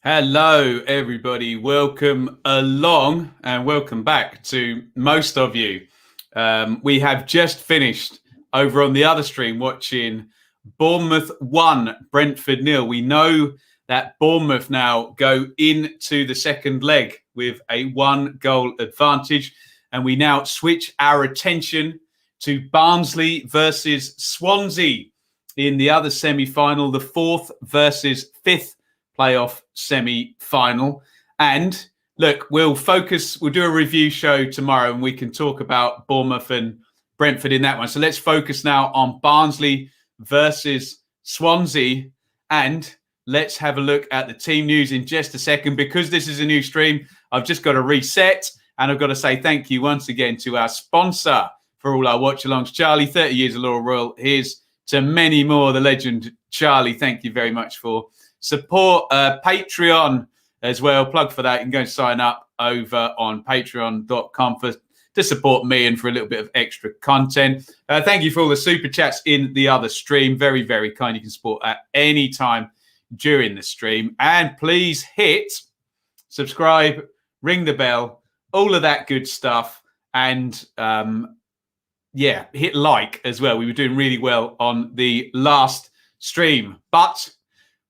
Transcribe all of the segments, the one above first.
Hello, everybody. Welcome along and welcome back to most of you. We have just finished over on the other stream watching Bournemouth 1, Brentford 0. We know that Bournemouth now go into the second leg with a 1-goal advantage. And we now switch our attention to Barnsley versus Swansea in the other semi-final, the 4th versus 5th playoff semi-final. And look, we'll do a review show tomorrow and we can talk about Bournemouth and Brentford in that one. So let's focus now on Barnsley versus Swansea. And let's have a look at the team news in just a second. Because this is a new stream, I've just got to reset. And I've got to say thank you once again to our sponsor for all our watch-alongs, Charlie, 30 years of Laurel Royal. Here's to many more, the legend, Charlie. Thank you very much for support. Patreon as well. Plug for that. You can go and sign up over on patreon.com to support me and for a little bit of extra content. Thank you for all the super chats in the other stream. Very, very kind. You can support at any time during the stream. And please hit subscribe, ring the bell, all of that good stuff. And hit like as well. We were doing really well on the last stream. But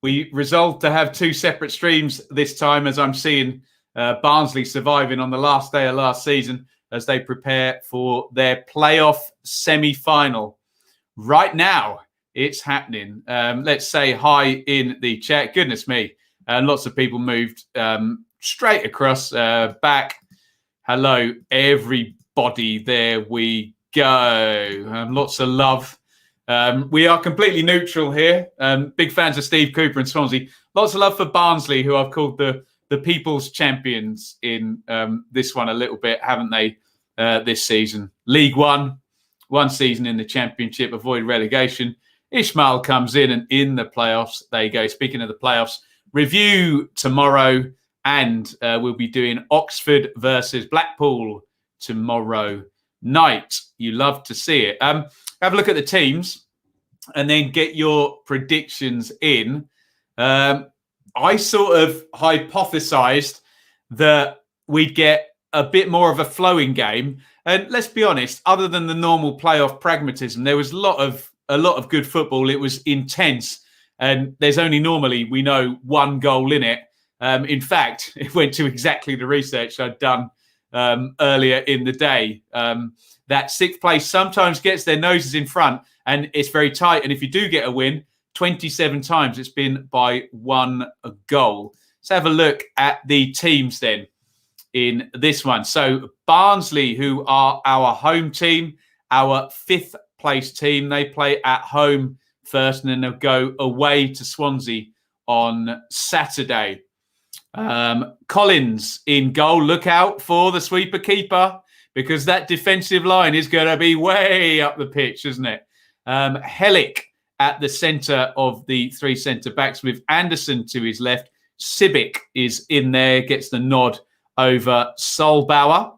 we resolved to have two separate streams this time, as I'm seeing Barnsley surviving on the last day of last season as they prepare for their playoff semi-final. Right now, it's happening. Let's say hi in the chat. Goodness me. Lots of people moved straight across back. Hello, everybody. There we go. Lots of love. We are completely neutral here. Big fans of Steve Cooper and Swansea. Lots of love for Barnsley, who I've called the people's champions in this one a little bit, haven't they, this season? League One, one season in the Championship, avoid relegation. Ishmael comes in and in the playoffs. There you go. Speaking of the playoffs, review tomorrow, and we'll be doing Oxford versus Blackpool tomorrow night. You love to see it. Have a look at the teams and then get your predictions in. I sort of hypothesized that we'd get a bit more of a flowing game. And let's be honest, other than the normal playoff pragmatism, there was a lot of good football. It was intense. And there's only normally, we know, one goal in it. In fact, it went to exactly the research I'd done earlier in the day. That sixth place sometimes gets their noses in front and it's very tight. And if you do get a win, 27 times it's been by one goal. Let's have a look at the teams then in this one. So Barnsley, who are our home team, our 5th place team, they play at home first and then they'll go away to Swansea on Saturday. Collins in goal. Look out for the sweeper keeper, because that defensive line is going to be way up the pitch, isn't it? Hellick at the centre of the three centre-backs with Anderson to his left. Sibic is in there, gets the nod over Solbauer.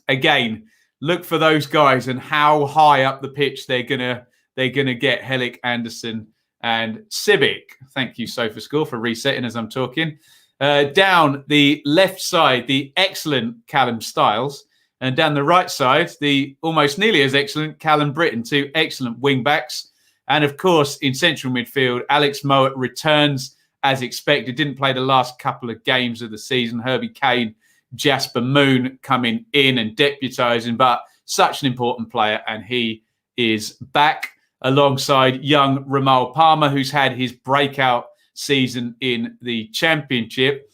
Again, look for those guys and how high up the pitch they're gonna get. Hellick, Anderson and Sibic. Thank you, SofaScore, for resetting as I'm talking. Down the left side, the excellent Callum Styles. And down the right side, the almost nearly as excellent Callum Britton, two excellent wing-backs. And, of course, in central midfield, Alex Mowat returns as expected. Didn't play the last couple of games of the season. Herbie Kane, Jasper Moon coming in and deputising. But such an important player, and he is back alongside young Ramal Palmer, who's had his breakout season in the Championship.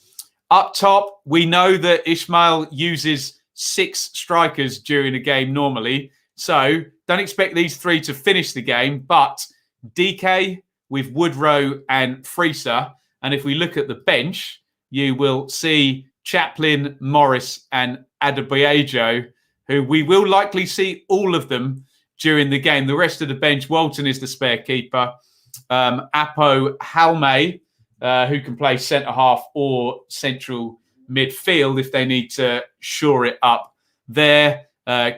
Up top, we know that Ishmael uses 6 strikers during a game normally. So don't expect these 3 to finish the game. But DK with Woodrow and Freeser. And if we look at the bench, you will see Chaplin, Morris and Adebayo, who we will likely see all of them during the game. The rest of the bench, Walton is the spare keeper. Apo Halme, who can play centre-half or central midfield if they need to shore it up there.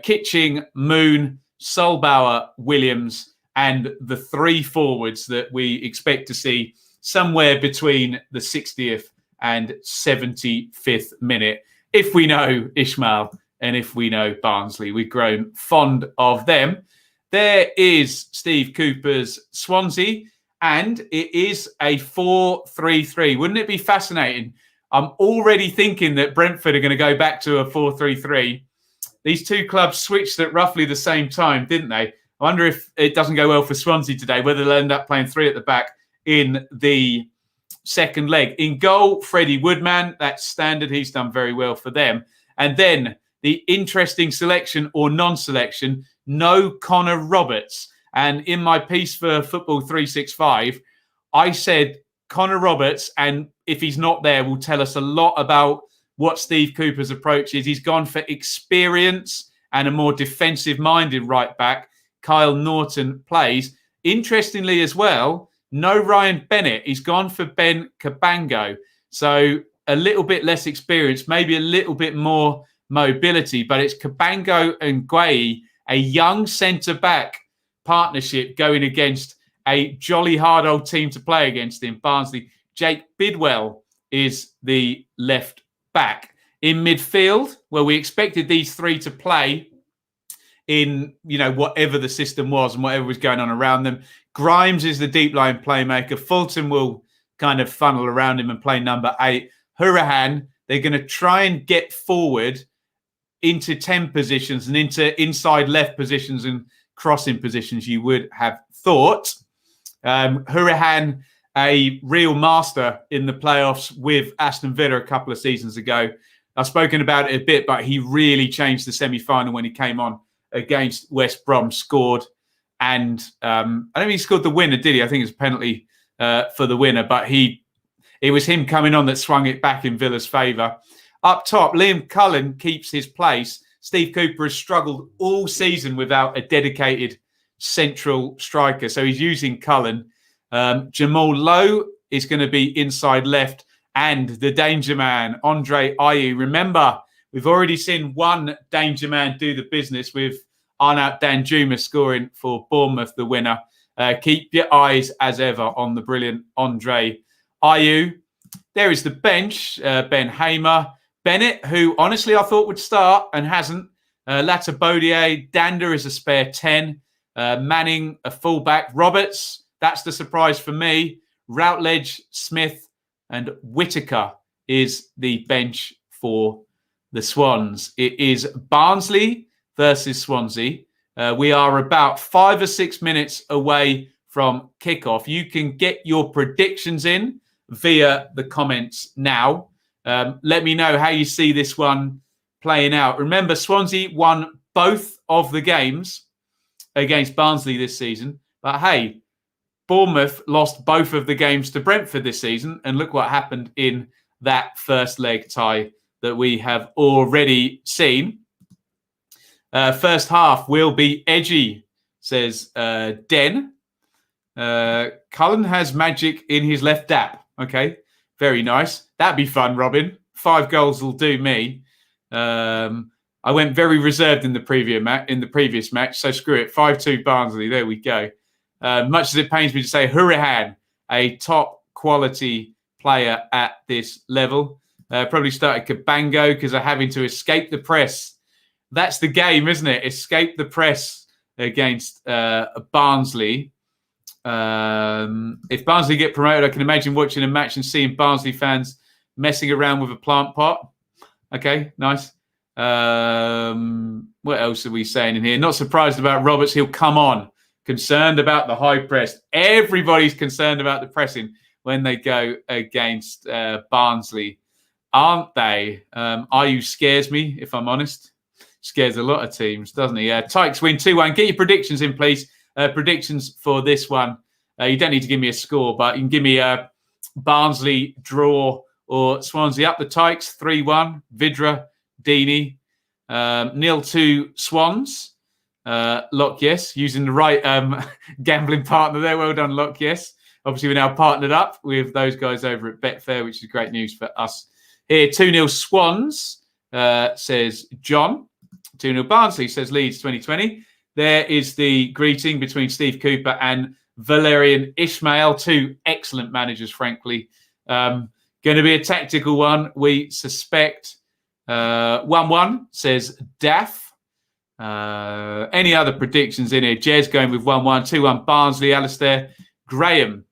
Kitching, Moon, Solbauer, Williams, and the 3 forwards that we expect to see somewhere between the 60th and 75th minute. If we know Ishmael and if we know Barnsley, we've grown fond of them. There is Steve Cooper's Swansea, and it is a 4-3-3. Wouldn't it be fascinating? I'm already thinking that Brentford are going to go back to a 4-3-3. These two clubs switched at roughly the same time, didn't they? I wonder if it doesn't go well for Swansea today, whether they'll end up playing three at the back in the second leg. In goal, Freddie Woodman. That's standard. He's done very well for them. And then the interesting selection or non-selection, no Connor Roberts. And in my piece for Football 365, I said Connor Roberts, and if he's not there, will tell us a lot about what Steve Cooper's approach is. He's gone for experience and a more defensive-minded right back. Kyle Norton plays. Interestingly as well, no Ryan Bennett. He's gone for Ben Cabango. So a little bit less experience, maybe a little bit more mobility, but it's Cabango and Guay, a young centre-back partnership going against a jolly hard old team to play against in Barnsley. Jake Bidwell is the left back. In midfield, well, we expected these three to play in, whatever the system was and whatever was going on around them. Grimes is the deep line playmaker. Fulton will kind of funnel around him and play number 8. Hurahan, they're going to try and get forward into 10 positions and into inside left positions and crossing positions, you would have thought. Hurahan, a real master in the playoffs with Aston Villa a couple of seasons ago. I've spoken about it a bit, but he really changed the semi-final when he came on against West Brom, scored. And I don't think he scored the winner, did he? I think it was a penalty for the winner, but it was him coming on that swung it back in Villa's favour. Up top, Liam Cullen keeps his place. Steve Cooper has struggled all season without a dedicated central striker, so he's using Cullen. Jamal Lowe is going to be inside left, and the danger man, Andre Ayew. Remember, we've already seen one danger man do the business with Arnaut Danjuma scoring for Bournemouth, the winner. Keep your eyes, as ever, on the brilliant Andre Ayew. There is the bench, Ben Hamer. Bennett, who honestly I thought would start and hasn't. Latabodier, Dander is a spare 10. Manning, a fullback. Roberts, that's the surprise for me. Routledge, Smith, and Whittaker is the bench for the Swans. It is Barnsley versus Swansea. We are about 5 or 6 minutes away from kickoff. You can get your predictions in via the comments now. Let me know how you see this one playing out. Remember, Swansea won both of the games against Barnsley this season. But hey, Bournemouth lost both of the games to Brentford this season. And look what happened in that first leg tie that we have already seen. First half will be edgy, says Den. Cullen has magic in his left dap. Okay, very nice. That'd be fun, Robin. 5 goals will do me. I went very reserved in the previous match, so screw it. 5-2 Barnsley. There we go. Much as it pains me to say, Hurahan, a top quality player at this level. Probably started Cabango because they're having to escape the press. That's the game, isn't it? Escape the press against Barnsley. If Barnsley get promoted, I can imagine watching a match and seeing Barnsley fans messing around with a plant pot. Okay, nice. What else are we saying in here? Not surprised about Roberts. He'll come on. Concerned about the high press. Everybody's concerned about the pressing when they go against Barnsley, aren't they? Ayew scares me, if I'm honest. Scares a lot of teams, doesn't he? Tykes win 2-1. Get your predictions in, please. Predictions for this one. You don't need to give me a score, but you can give me a Barnsley draw or Swansea up the Tykes 3-1. Vidra, Deeney, 0-2 Swans. Lock yes, using the right gambling partner there. Well done, Lock yes. Obviously, we're now partnered up with those guys over at Betfair, which is great news for us. Here, 2-0 Swans, says John. 2-0 Barnsley, says Leeds 2020. There is the greeting between Steve Cooper and Valerian Ishmael, 2 excellent managers, frankly. Going Going to be a tactical one, we suspect. 1-1, says Daff. Any other predictions in here? Jez going with 1-1. 2-1 Barnsley, Alistair. Graham,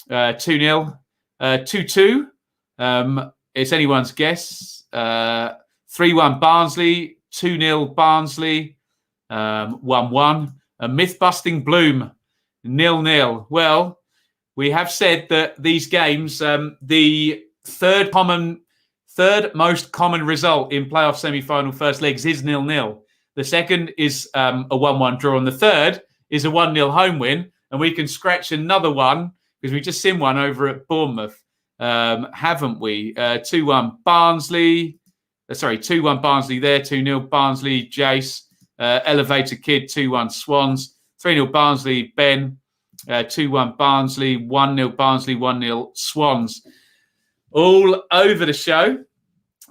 2-0. 2-2. It's anyone's guess. 3-1 Barnsley. 2-0 Barnsley. 1-1. A myth-busting Bloom. 0-0. Well, we have said that these games, the third most common result in playoff semi-final first legs is 0-0. The second is a 1-1 draw, and the third is a 1-0 home win. And we can scratch another one because we just seen one over at Bournemouth, haven't we? 2-1 Barnsley. 2-1 Barnsley there. 2-0 Barnsley. Jace. Elevator Kid. 2-1 Swans. 3-0 Barnsley. Ben. 2-1 Barnsley. 1-0 Barnsley. 1-0 Swans. All over the show.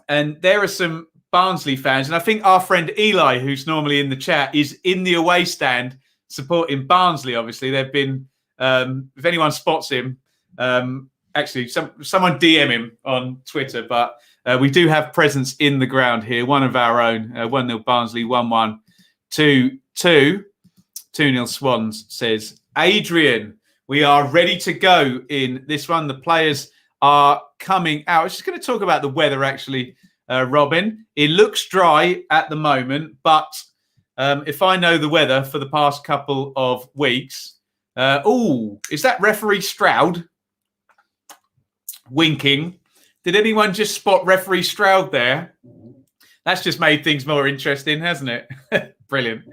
And there are some Barnsley fans. And I think our friend Eli, who's normally in the chat, is in the away stand supporting Barnsley. Obviously, they've been, if anyone spots him, actually, someone DM him on Twitter. But we do have presence in the ground here. One of our own. 1-0 Barnsley, 1-1, 2-2. 2-0 Swans, says Adrian. We are ready to go in this one. The players are coming out. I was just going to talk about the weather, actually, Robin. It looks dry at the moment, but if I know the weather for the past couple of weeks, is that referee Stroud winking? Did anyone just spot referee Stroud there? That's just made things more interesting, hasn't it? Brilliant.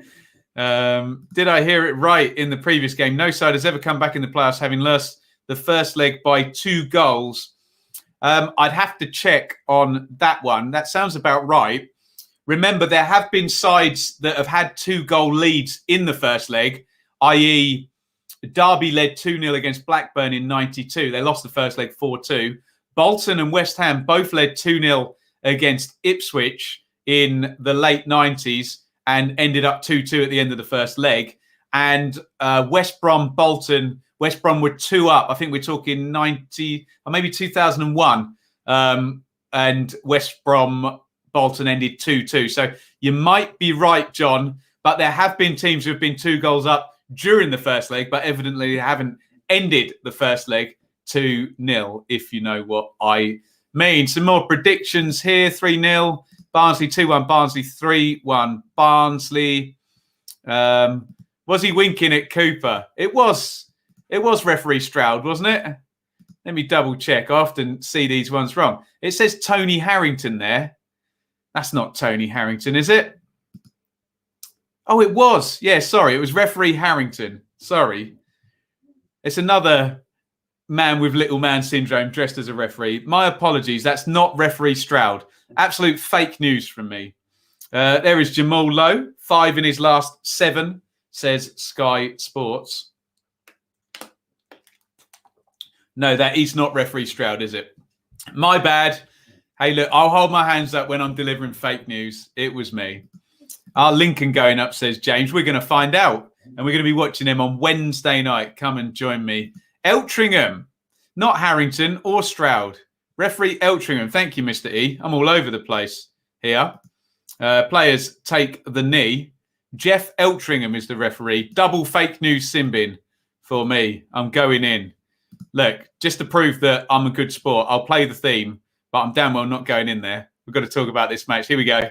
Did I hear it right in the previous game? No side has ever come back in the playoffs having lost the first leg by 2 goals. I'd have to check on that one. That sounds about right. Remember, there have been sides that have had 2-goal leads in the first leg, i.e. Derby led 2-0 against Blackburn in 92. They lost the first leg 4-2. Bolton and West Ham both led 2-0 against Ipswich in the late 90s and ended up 2-2 at the end of the first leg. And West Brom, Bolton, West Brom were 2 up. I think we're talking 90 or maybe 2001. And West Brom, Bolton ended 2-2. So you might be right, John, but there have been teams who have been 2 goals up during the first leg, but evidently haven't ended the first leg 2-0, if you know what I mean. Some more predictions here. 3-0 Barnsley, 2-1 Barnsley, 3-1 Barnsley. Was he winking at Cooper? It was referee Stroud, wasn't it? Let me double check. I often see these ones wrong. It says Tony Harrington there. That's not Tony Harrington, is it? Oh, it was. Yeah, sorry. It was referee Harrington. Sorry. It's another man with little man syndrome dressed as a referee. My apologies. That's not referee Stroud. Absolute fake news from me. There is Jamal Lowe. 5 in his last 7, says Sky Sports. No, that is not referee Stroud, is it? My bad. Hey, look, I'll hold my hands up when I'm delivering fake news. It was me. Our Lincoln going up, says James. We're going to find out. And we're going to be watching him on Wednesday night. Come and join me. Eltringham, not Harrington or Stroud. Referee Eltringham. Thank you, Mr. E. I'm all over the place here. Players take the knee. Jeff Eltringham is the referee. Double fake news Simbin for me. I'm going in. Look, just to prove that I'm a good sport, I'll play the theme, but I'm damn well not going in there. We've got to talk about this match. Here we go.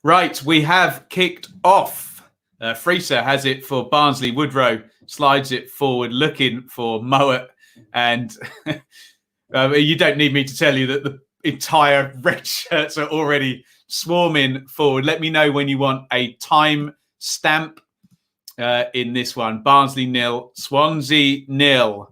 Right, we have kicked off. Freezer has it for Barnsley. Woodrow slides it forward, looking for Mowat. And you don't need me to tell you that the entire red shirts are already swarming forward. Let me know when you want a time stamp in this one. Barnsley 0, Swansea 0.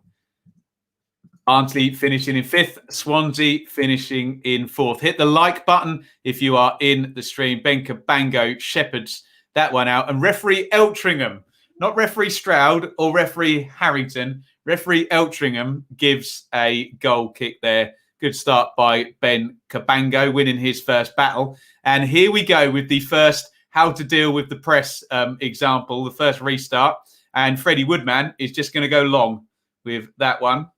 Barnsley finishing in 5th, Swansea finishing in 4th. Hit the like button if you are in the stream. Benka Bango shepherds that one out. And referee Eltringham, not referee Stroud or referee Harrington, referee Eltringham gives a goal kick there. Good start by Ben Cabango, winning his first battle. And here we go with the first how to deal with the press example, the first restart. And Freddie Woodman is just going to go long with that one.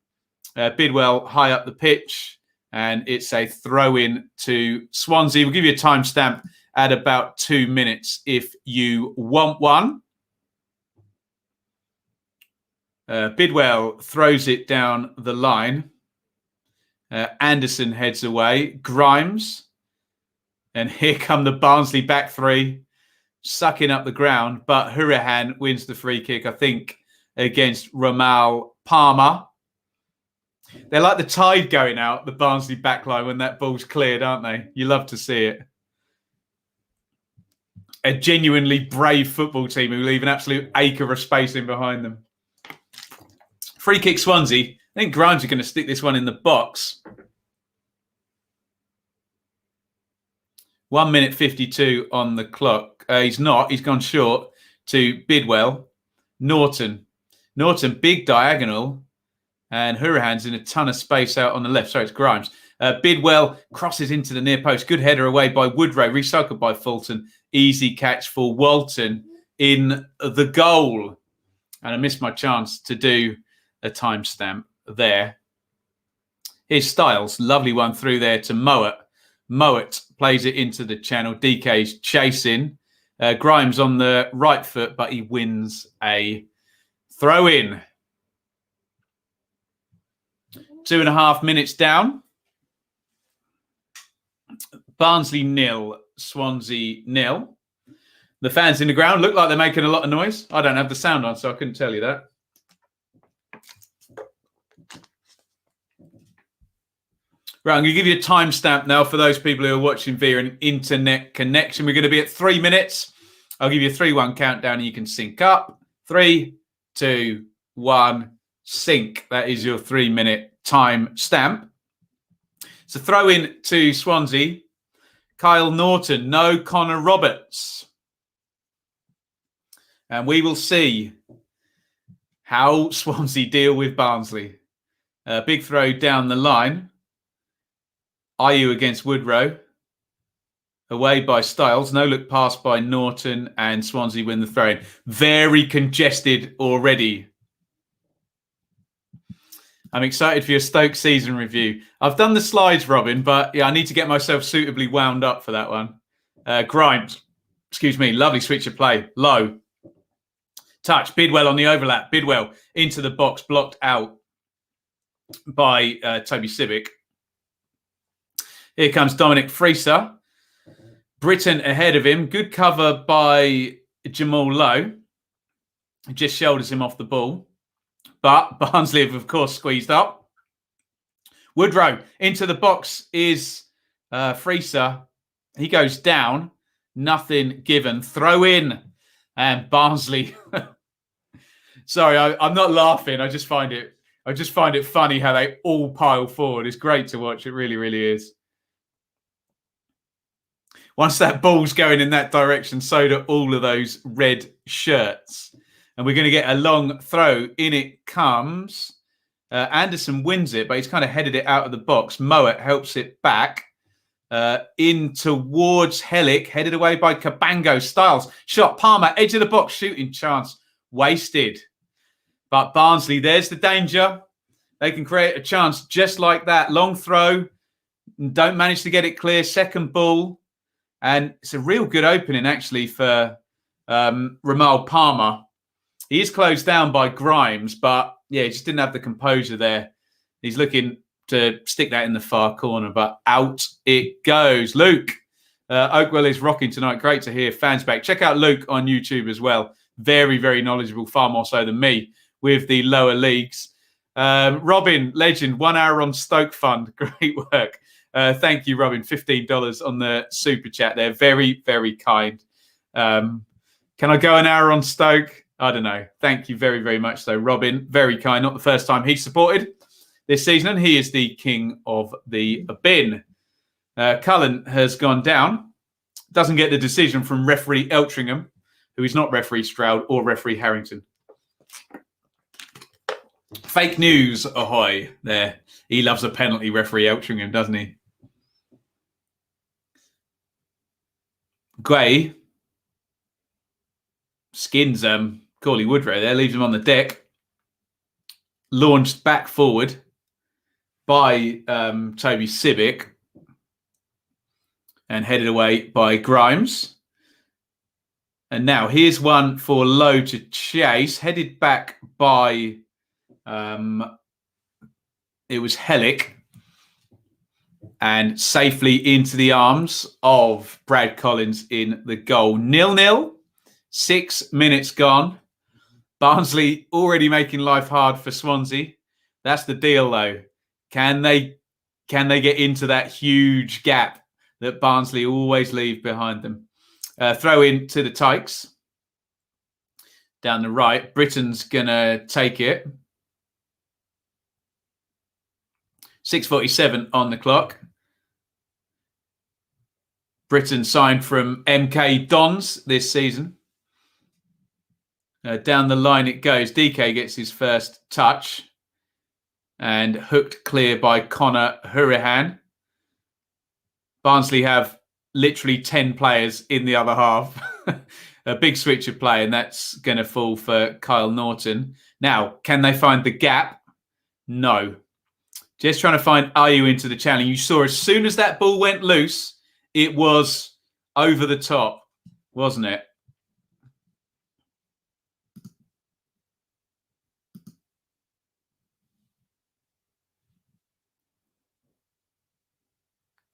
Bidwell high up the pitch, and it's a throw-in to Swansea. We'll give you a timestamp at about 2 minutes if you want one. Bidwell throws it down the line. Anderson heads away. Grimes. And here come the Barnsley back three, sucking up the ground. But Hurahan wins the free kick, I think, against Ramal Palmer. They're like the tide going out, the Barnsley backline, when that ball's cleared, aren't they? You love to see it. A genuinely brave football team who leave an absolute acre of space in behind them. Free kick Swansea. I think Grimes are going to stick this one in the box. 1 minute 52 on the clock. He's not. He's gone short to Bidwell. Norton, big diagonal. And Hurahan's in a ton of space out on the left. Sorry, it's Grimes. Bidwell crosses into the near post. Good header away by Woodrow. Recycled by Fulton. Easy catch for Walton in the goal. And I missed my chance to do a timestamp there. Here's Styles. Lovely one through there to Mowat. Mowat plays it into the channel. DK's chasing. Grimes on the right foot, but he wins a throw-in. 2.5 minutes down. Barnsley 0, Swansea 0. The fans in the ground look like they're making a lot of noise. I don't have the sound on, so I couldn't tell you that. Right, I'm going to give you a timestamp now for those people who are watching via an internet connection. We're going to be at 3 minutes. I'll give you a 3-1 countdown and you can sync up. 3, 2, 1, sync. That is your 3-minute time stamp. So throw in to Swansea. Kyle Norton, no Connor Roberts. And we will see how Swansea deal with Barnsley. Big throw down the line. Mayhew against Woodrow. Away by Styles. No look pass by Norton, and Swansea win the throw-in. Very congested already. I'm excited for your Stoke season review. I've done the slides, Robin, but yeah, I need to get myself suitably wound up for that one. Grimes, excuse me, lovely switch of play. Low. Touch. Bidwell on the overlap. Bidwell into the box, blocked out by Toby Civic. Here comes Dominic Freeser. Britton ahead of him. Good cover by Jamal Lowe. Just shoulders him off the ball. But Barnsley have, of course, squeezed up. Woodrow into the box is Freeser. He goes down. Nothing given. Throw in. And Barnsley. Sorry, I'm not laughing. I just find it funny how they all pile forward. It's great to watch. It really, really is. Once that ball's going in that direction, so do all of those red shirts. And we're going to get a long throw. In it comes. Anderson wins it, but he's kind of headed it out of the box. Mowat helps it back. In towards Hellick, headed away by Cabango. Styles, shot. Palmer, edge of the box, shooting chance. Wasted. But Barnsley, there's the danger. They can create a chance just like that. Long throw. Don't manage to get it clear. Second ball. And it's a real good opening, actually, for Ramal Palmer. He is closed down by Grimes, but, yeah, he just didn't have the composure there. He's looking to stick that in the far corner, but out it goes. Luke, Oakwell is rocking tonight. Great to hear. Fans back. Check out Luke on YouTube as well. Very, very knowledgeable, far more so than me with the lower leagues. Robin, legend, 1 hour on Stoke Fund. Great work. Thank you, Robin. $15 on the super chat there. Very, very kind. Can I go an hour on Stoke? I don't know. Thank you very, very much, though, Robin. Very kind. Not the first time he's supported this season, and he is the king of the bin. Cullen has gone down. Doesn't get the decision from referee Eltringham, who is not referee Stroud or referee Harrington. Fake news, ahoy, there. He loves a penalty, referee Eltringham, doesn't he? Gray skins Corley Woodrow there, leaves him on the deck. launched back forward by Toby Civic and headed away by Grimes. And now here's one for Lowe to chase, headed back by, it was Hellick, and safely into the arms of Brad Collins in the goal. 0-0, 6 minutes gone. Barnsley already making life hard for Swansea. That's the deal, though. Can they get into that huge gap that Barnsley always leave behind them? Throw in to the Tykes. Down the right. Britain's going to take it. 6:47 on the clock. Britain signed from MK Dons this season. Down the line it goes. DK gets his first touch and hooked clear by Connor Hurahan. Barnsley have literally 10 players in the other half. A big switch of play, and that's going to fall for Kyle Norton. Now, can they find the gap? No. Just trying to find Mayhew into the channel. You saw as soon as that ball went loose, it was over the top, wasn't it?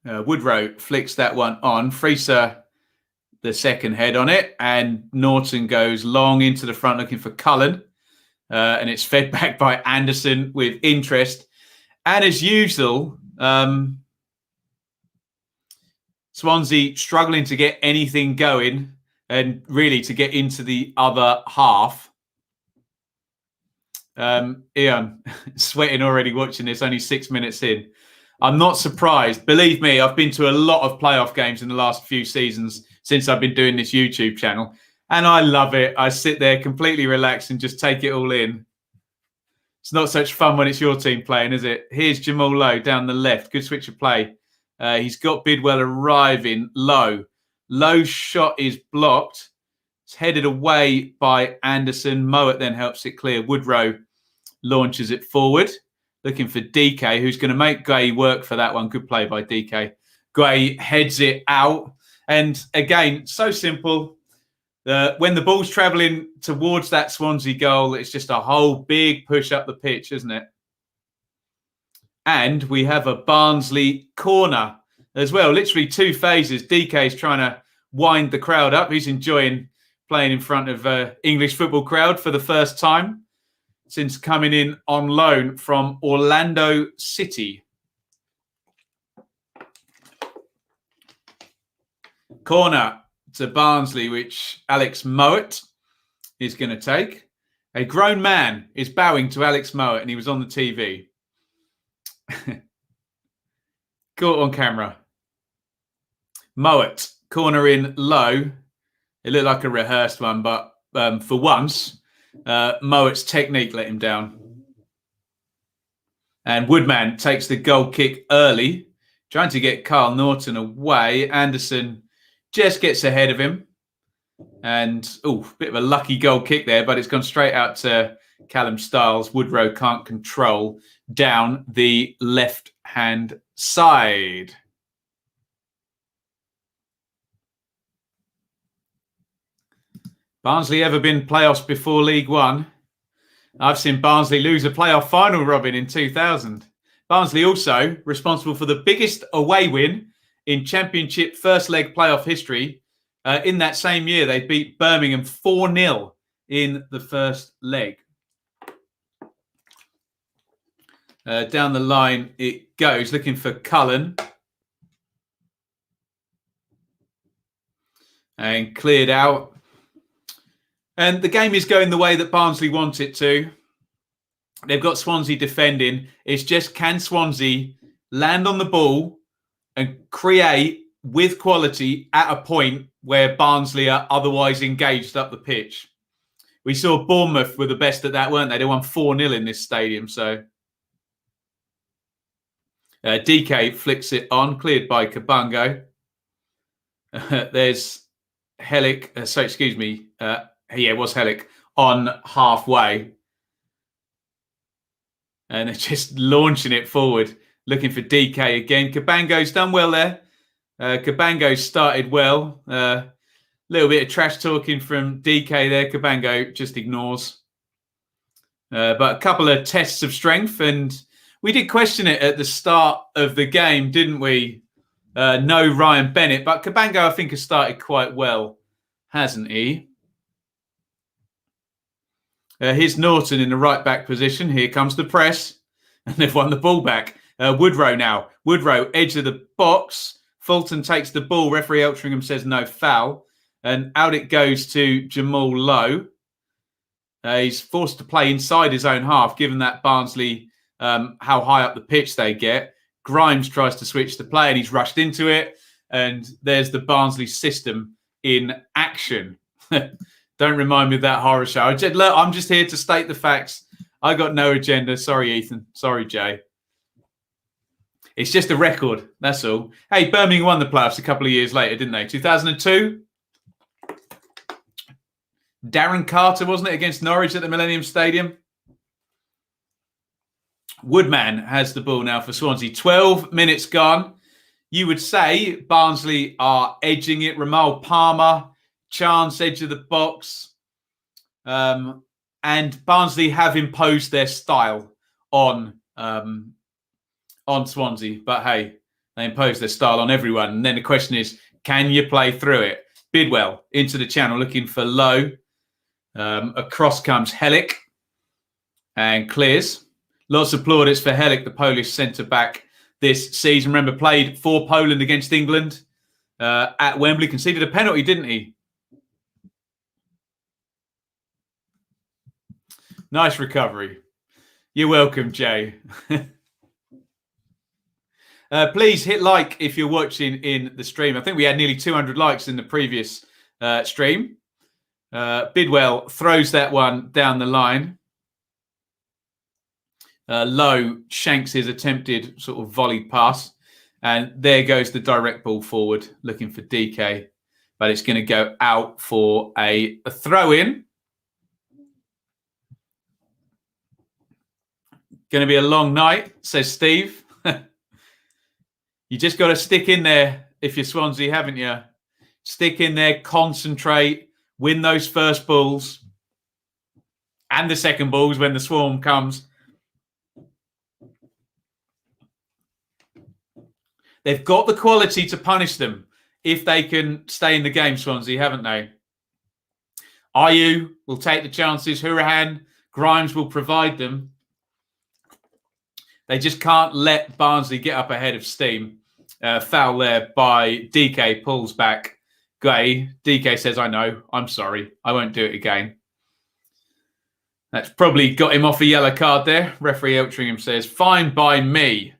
Woodrow flicks that one on. Freeser, the second head on it, and Norton goes long into the front looking for Cullen. And it's fed back by Anderson with interest. And as usual, Swansea struggling to get anything going and really to get into the other half. Iain, sweating already watching this, only 6 minutes in. I'm not surprised. Believe me, I've been to a lot of playoff games in the last few seasons since I've been doing this YouTube channel. And I love it. I sit there completely relaxed and just take it all in. It's not such fun when it's your team playing, is it? Here's Jamal Lowe down the left. Good switch of play. He's got Bidwell arriving. Low. Lowe's shot is blocked. It's headed away by Anderson. Mowat then helps it clear. Woodrow launches it forward. Looking for DK, who's going to make Gray work for that one. Good play by DK. Gray heads it out. And again, so simple. When the ball's travelling towards that Swansea goal, it's just a whole big push up the pitch, isn't it? And we have a Barnsley corner as well. Literally two phases. DK's trying to wind the crowd up. He's enjoying playing in front of an English football crowd for the first time since coming in on loan from Orlando City. Corner to Barnsley, which Alex Mowat is going to take. A grown man is bowing to Alex Mowat, and he was on the TV. Caught on camera. Mowat, corner in low. It looked like a rehearsed one, but for once, Mowat's technique let him down. And Woodman takes the goal kick early, trying to get Carl Norton away. Anderson just gets ahead of him. And, bit of a lucky goal kick there, but it's gone straight out to Callum Stiles. Woodrow can't control down the left-hand side. Barnsley ever been playoffs before League One? I've seen Barnsley lose a playoff final, Robin, in 2000. Barnsley also responsible for the biggest away win in Championship first leg playoff history. In that same year, they beat Birmingham 4-0 in the first leg. Down the line it goes, looking for Cullen. And cleared out. And the game is going the way that Barnsley want it to. They've got Swansea defending. It's just, can Swansea land on the ball and create with quality at a point where Barnsley are otherwise engaged up the pitch? We saw Bournemouth were the best at that, weren't they? They won 4-0 in this stadium. So DK flicks it on, cleared by Kabungo. There's Hellick. It was Hellick on halfway. And they're just launching it forward, looking for DK again. Cabango's done well there. Cabango started well. Little bit of trash talking from DK there. Cabango just ignores. But a couple of tests of strength, and we did question it at the start of the game, didn't we? No Ryan Bennett, but Cabango, I think, has started quite well, hasn't he? Here's Norton in the right back position. Here comes the press, and they've won the ball back. Woodrow now. Woodrow, edge of the box. Fulton takes the ball. Referee Eltringham says no foul. And out it goes to Jamal Lowe. He's forced to play inside his own half, given that Barnsley, how high up the pitch they get. Grimes tries to switch the play, and he's rushed into it. And there's the Barnsley system in action. Don't remind me of that horror show. Look, I'm just here to state the facts. I got no agenda. Sorry, Ethan. Sorry, Jay. It's just a record. That's all. Hey, Birmingham won the playoffs a couple of years later, didn't they? 2002. Darren Carter, wasn't it, against Norwich at the Millennium Stadium? Woodman has the ball now for Swansea. 12 minutes gone. You would say Barnsley are edging it. Ramal Palmer, chance, edge of the box. And Barnsley have imposed their style on Swansea. But hey, they impose their style on everyone. And then the question is, can you play through it? Bidwell into the channel looking for Lowe. Across comes Helic and clears. Lots of plaudits for Helic, the Polish centre-back this season. Remember, played for Poland against England at Wembley. Conceded a penalty, didn't he? Nice recovery. You're welcome, Jay. Please hit like if you're watching in the stream. I think we had nearly 200 likes in the previous stream. Bidwell throws that one down the line. Lowe shanks his attempted sort of volleyed pass. And there goes the direct ball forward, looking for DK. But it's going to go out for a throw-in. Going to be a long night, says Steve. You just got to stick in there if you're Swansea, haven't you? Stick in there, concentrate, win those first balls and the second balls when the swarm comes. They've got the quality to punish them if they can stay in the game, Swansea, haven't they? Mayhew will take the chances. Hourihane, Grimes will provide them. They just can't let Barnsley get up ahead of steam. Foul there by DK, pulls back. Gray, DK says, I know, I'm sorry, I won't do it again. That's probably got him off a yellow card there. Referee Eltringham says, fine by me.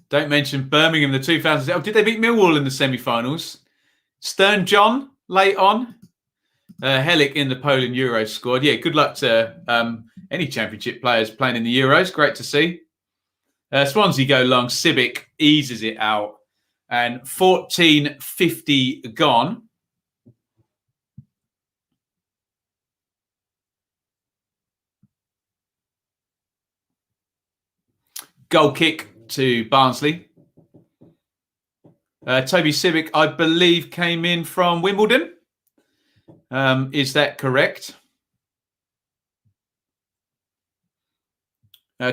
Don't mention Birmingham, the 2000s. Oh, did they beat Millwall in the semi-finals? Stern John, late on. Helic in the Poland Euros squad. Yeah, good luck to any championship players playing in the Euros. Great to see. Swansea go long. Sibic eases it out. And 14:50 gone. Goal kick to Barnsley. Toby Sibic, I believe, came in from Wimbledon. Is that correct?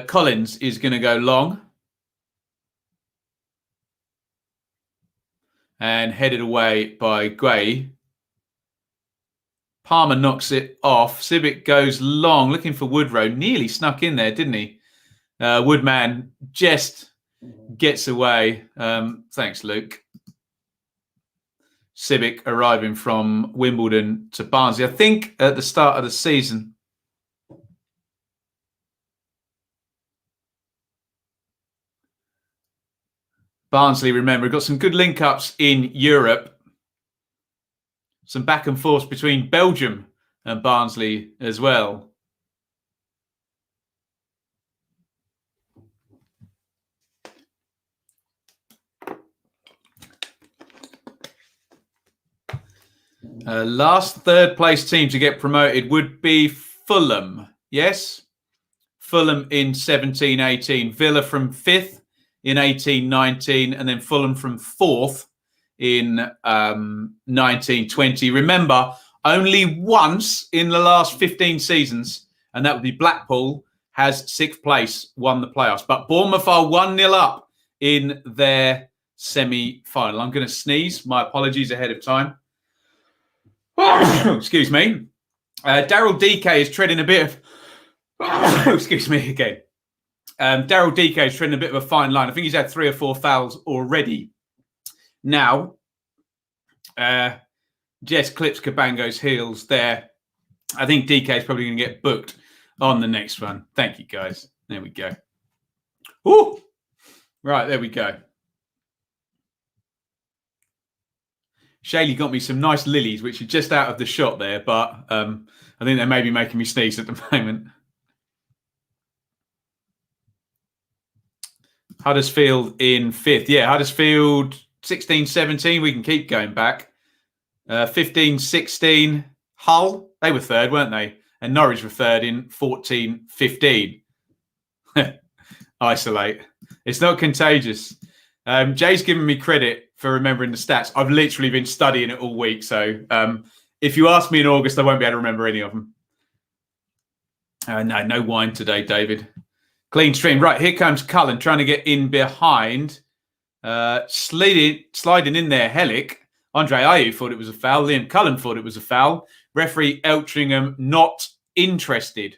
Collins is going to go long. And headed away by Gray. Palmer knocks it off. Sibic goes long, looking for Woodrow. Nearly snuck in there, didn't he? Woodman just gets away. Thanks, Luke. Sibic arriving from Wimbledon to Barnsley, I think at the start of the season. Barnsley, remember, got some good link-ups in Europe. Some back and forth between Belgium and Barnsley as well. Last third place team to get promoted would be Fulham. Yes? Fulham in 17-18. Villa from 5th in 18-19. And then Fulham from 4th in 19-20. Remember, only once in the last 15 seasons, and that would be Blackpool, has 6th place won the playoffs. But Bournemouth are 1-0 up in their semi-final. I'm going to sneeze. My apologies ahead of time. Excuse me. Daryl DK is treading a bit of... Excuse me again. Daryl DK is treading a bit of a fine line. I think he's had 3 or 4 fouls already. Now, Jess clips Cabango's heels there. I think DK is probably going to get booked on the next one. Thank you, guys. There we go. Ooh! Right, there we go. Shaylee got me some nice lilies, which are just out of the shot there, but I think they may be making me sneeze at the moment. Huddersfield in 5th. Yeah, Huddersfield 16-17. We can keep going back. 15-16. Hull, they were 3rd, weren't they? And Norwich were 3rd in 14-15. Isolate. It's not contagious. Jay's giving me credit for remembering the stats. I've literally been studying it all week. So if you ask me in August, I won't be able to remember any of them. No wine today, David. Clean stream. Right, here comes Cullen trying to get in behind. Sliding in there, Hellick. Andre Ayew thought it was a foul. Liam Cullen thought it was a foul. Referee Eltringham not interested.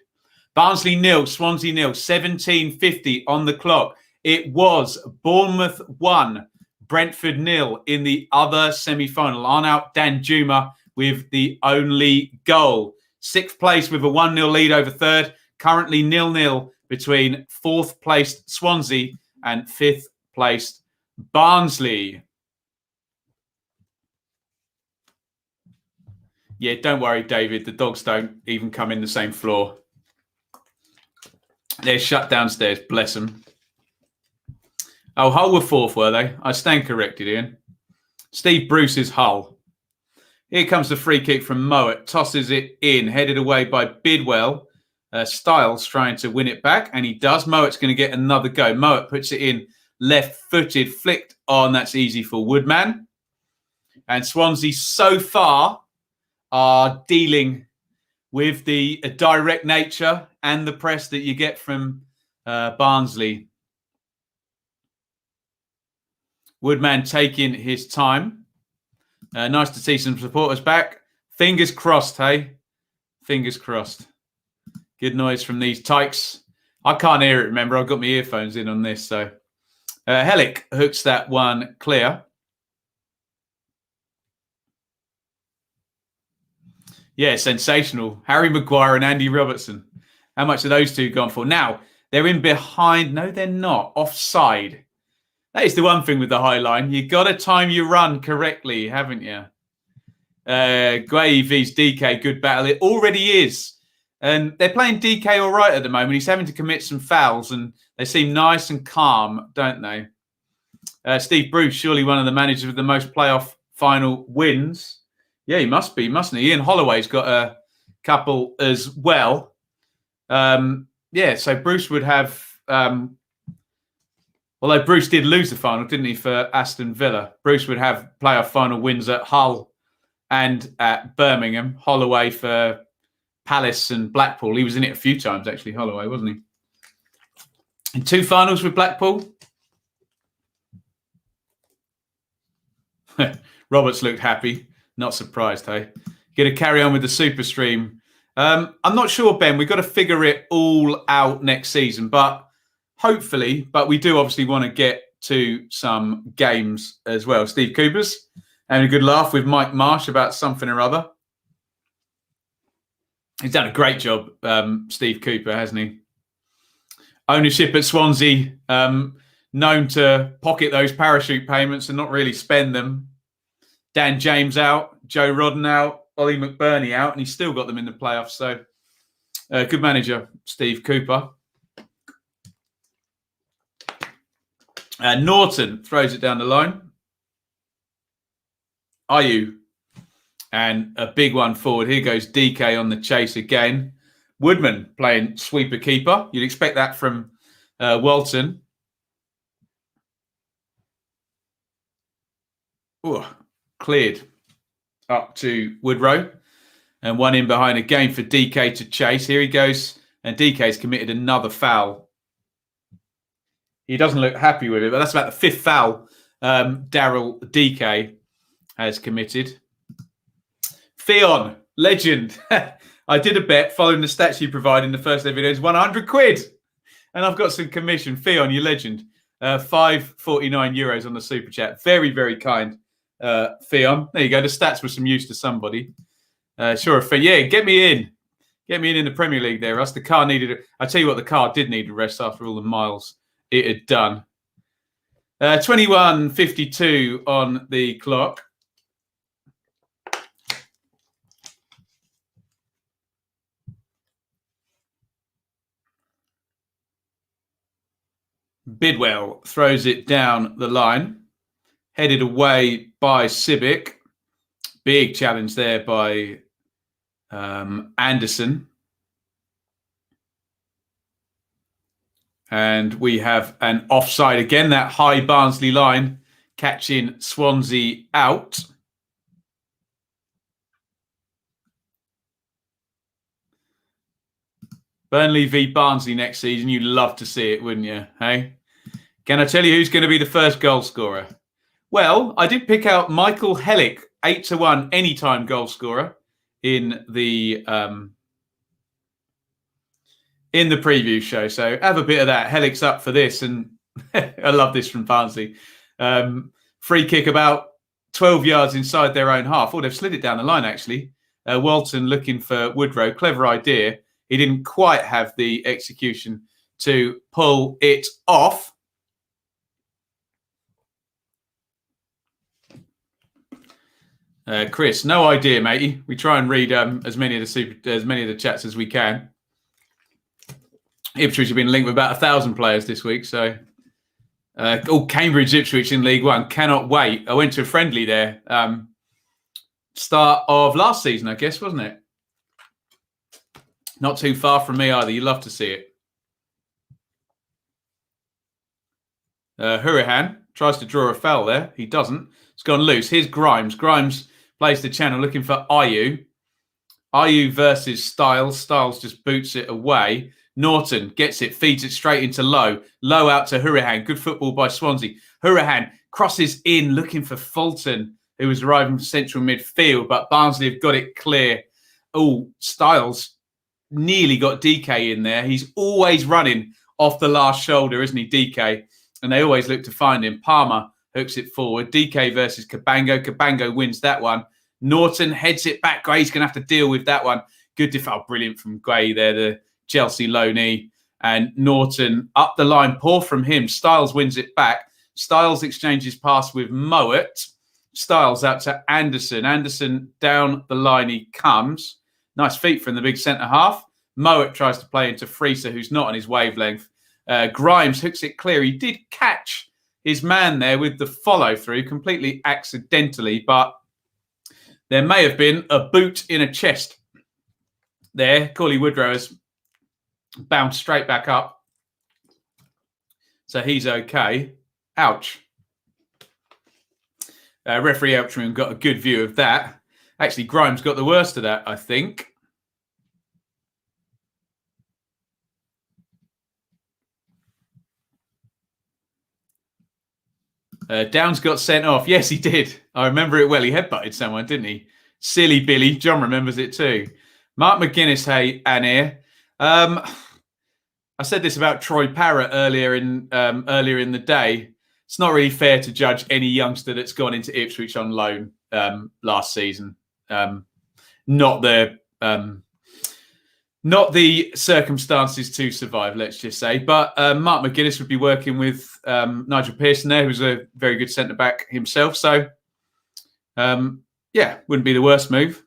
Barnsley 0, Swansea 0, 17:50 on the clock. It was Bournemouth 1, Brentford 0 in the other semi-final. Arnaut Danjuma with the only goal. 6th place with a 1-0 lead over 3rd. Currently 0-0 between 4th placed Swansea and 5th placed Barnsley. Yeah, don't worry, David. The dogs don't even come in the same floor. They're shut downstairs. Bless them. Oh, Hull were 4th, were they? I stand corrected, Iain. Steve Bruce's Hull. Here comes the free kick from Mowat. Tosses it in. Headed away by Bidwell. Styles trying to win it back, and he does. Mowat's going to get another go. Mowat puts it in left-footed. Flicked on. That's easy for Woodman. And Swansea so far are dealing with the direct nature and the press that you get from Barnsley. Woodman taking his time. Nice to see some supporters back. Fingers crossed, hey? Fingers crossed. Good noise from these tykes. I can't hear it, remember. I've got my earphones in on this. So Hellick hooks that one clear. Yeah, sensational. Harry Maguire and Andy Robertson. How much are those two gone for? Now, they're in behind. No, they're not. Offside. That is the one thing with the high line. You got to time your run correctly, haven't you? Guay vs DK, good battle. It already is. And they're playing DK all right at the moment. He's having to commit some fouls, and they seem nice and calm, don't they? Steve Bruce, surely one of the managers with the most playoff final wins. Yeah, he must be, mustn't he? Ian Holloway's got a couple as well. Yeah, so Bruce would have... although Bruce did lose the final, didn't he, for Aston Villa? Bruce would have playoff final wins at Hull and at Birmingham. Holloway for Palace and Blackpool. He was in it a few times, actually, Holloway, wasn't he? In 2 finals with Blackpool. Roberts looked happy. Not surprised, hey? Going to carry on with the Super Stream. I'm not sure, Ben. We've got to figure it all out next season, but hopefully. But we do obviously want to get to some games as well. Steve Cooper's having a good laugh with Mike Marsh about something or other. He's done a great job, Steve Cooper, hasn't he? Ownership at Swansea, known to pocket those parachute payments and not really spend them. Dan James out, Joe Rodden out, Ollie McBurney out, and he's still got them in the playoffs. So, good manager, Steve Cooper. Norton throws it down the line. Ayew And a big one forward. Here goes DK on the chase again. Woodman playing sweeper keeper. You'd expect that from Walton. Ooh, cleared up to Woodrow. And one in behind again for DK to chase. Here he goes. And DK's committed another foul. He doesn't look happy with it, but that's about the 5th foul Daryl DK has committed. Theon, legend. I did a bet following the stats you provided in the first day videos, 100 quid. And I've got some commission. Theon, you legend. 5.49 euros on the super chat. Very, very kind, Theon. There you go. The stats were some use to somebody. Sure, yeah, get me in. Get me in the Premier League there, Russ. The car needed I tell you what, the car did need a rest after all the miles it had done. 21:52 on the clock. Bidwell throws it down the line. Headed away by Sibic. Big challenge there by Anderson. And we have an offside again, that high Barnsley line catching Swansea out. Burnley v Barnsley next season. You'd love to see it, wouldn't you? Hey? Can I tell you who's going to be the first goal scorer? Well, I did pick out Michael Hellick, 8-1 anytime goal scorer in the preview show. So have a bit of that. Hellick's up for this, and I love this from Barnsley. Free kick about 12 yards inside their own half. Oh, they've slid it down the line, actually. Walton looking for Woodrow. Clever idea. He didn't quite have the execution to pull it off. Chris, no idea, matey. We try and read as many of the chats as we can. Ipswich have been linked with about 1,000 players this week, so Cambridge Ipswich in League One. Cannot wait. I went to a friendly there. Start of last season, I guess, wasn't it? Not too far from me either. You love to see it. Hurahan tries to draw a foul there. He doesn't. It's gone loose. Here's Grimes. Grimes plays the channel looking for Ayew. Ayew versus Styles. Styles just boots it away. Norton gets it, feeds it straight into Lowe. Lowe out to Hurahan. Good football by Swansea. Hurahan crosses in looking for Fulton, who was arriving from central midfield, but Barnsley have got it clear. Oh, Styles nearly got DK in there. He's always running off the last shoulder, isn't he, DK? And they always look to find him. Palmer hooks it forward. DK versus Cabango. Cabango wins that one. Norton heads it back. Gray's going to have to deal with that one. Good defense. Oh, brilliant from Gray there, the Chelsea loanee. And Norton up the line. Poor from him. Styles wins it back. Styles exchanges pass with Mowat. Styles out to Anderson. Anderson down the line he comes. Nice feet from the big centre-half. Mowat tries to play into Freeser, who's not on his wavelength. Grimes hooks it clear. He did catch his man there with the follow-through completely accidentally, but there may have been a boot in a chest there. Corley Woodrow has bounced straight back up. So he's okay. Ouch. Referee Eltram got a good view of that. Actually, Grimes got the worst of that, I think. Downs got sent off. Yes, he did. I remember it well. He headbutted someone, didn't he? Silly Billy. John remembers it too. Mark McGuinness, hey, Anir. I said this about Troy Parrott earlier in the day. It's not really fair to judge any youngster that's gone into Ipswich on loan last season. Not the circumstances to survive, let's just say. But Mark McGuinness would be working with Nigel Pearson there, who's a very good centre-back himself. So, yeah, wouldn't be the worst move.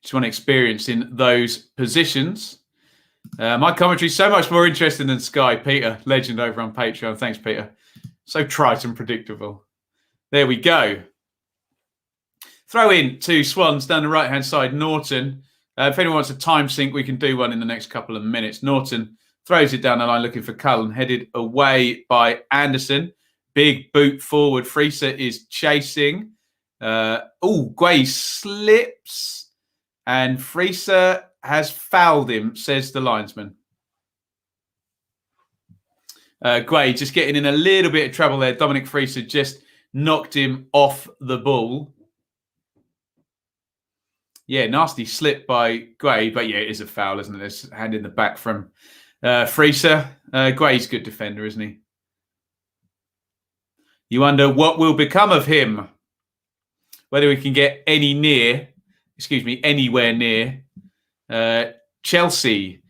Just want experience in those positions. My commentary is so much more interesting than Sky. Peter, legend over on Patreon. Thanks, Peter. So trite and predictable. There we go. Throw in to Swans down the right-hand side, Norton. If anyone wants a time sync, we can do one in the next couple of minutes. Norton throws it down the line looking for Cullen, headed away by Anderson. Big boot forward. Freezer is chasing. Guay slips. And Freezer has fouled him, says the linesman. Guay just getting in a little bit of trouble there. Dominic Freezer just knocked him off the ball. Yeah, nasty slip by Guay, but yeah, it is a foul, isn't it? There's a hand in the back from Freezer. Guay's a good defender, isn't he? You wonder what will become of him. Whether we can get anywhere near Chelsea.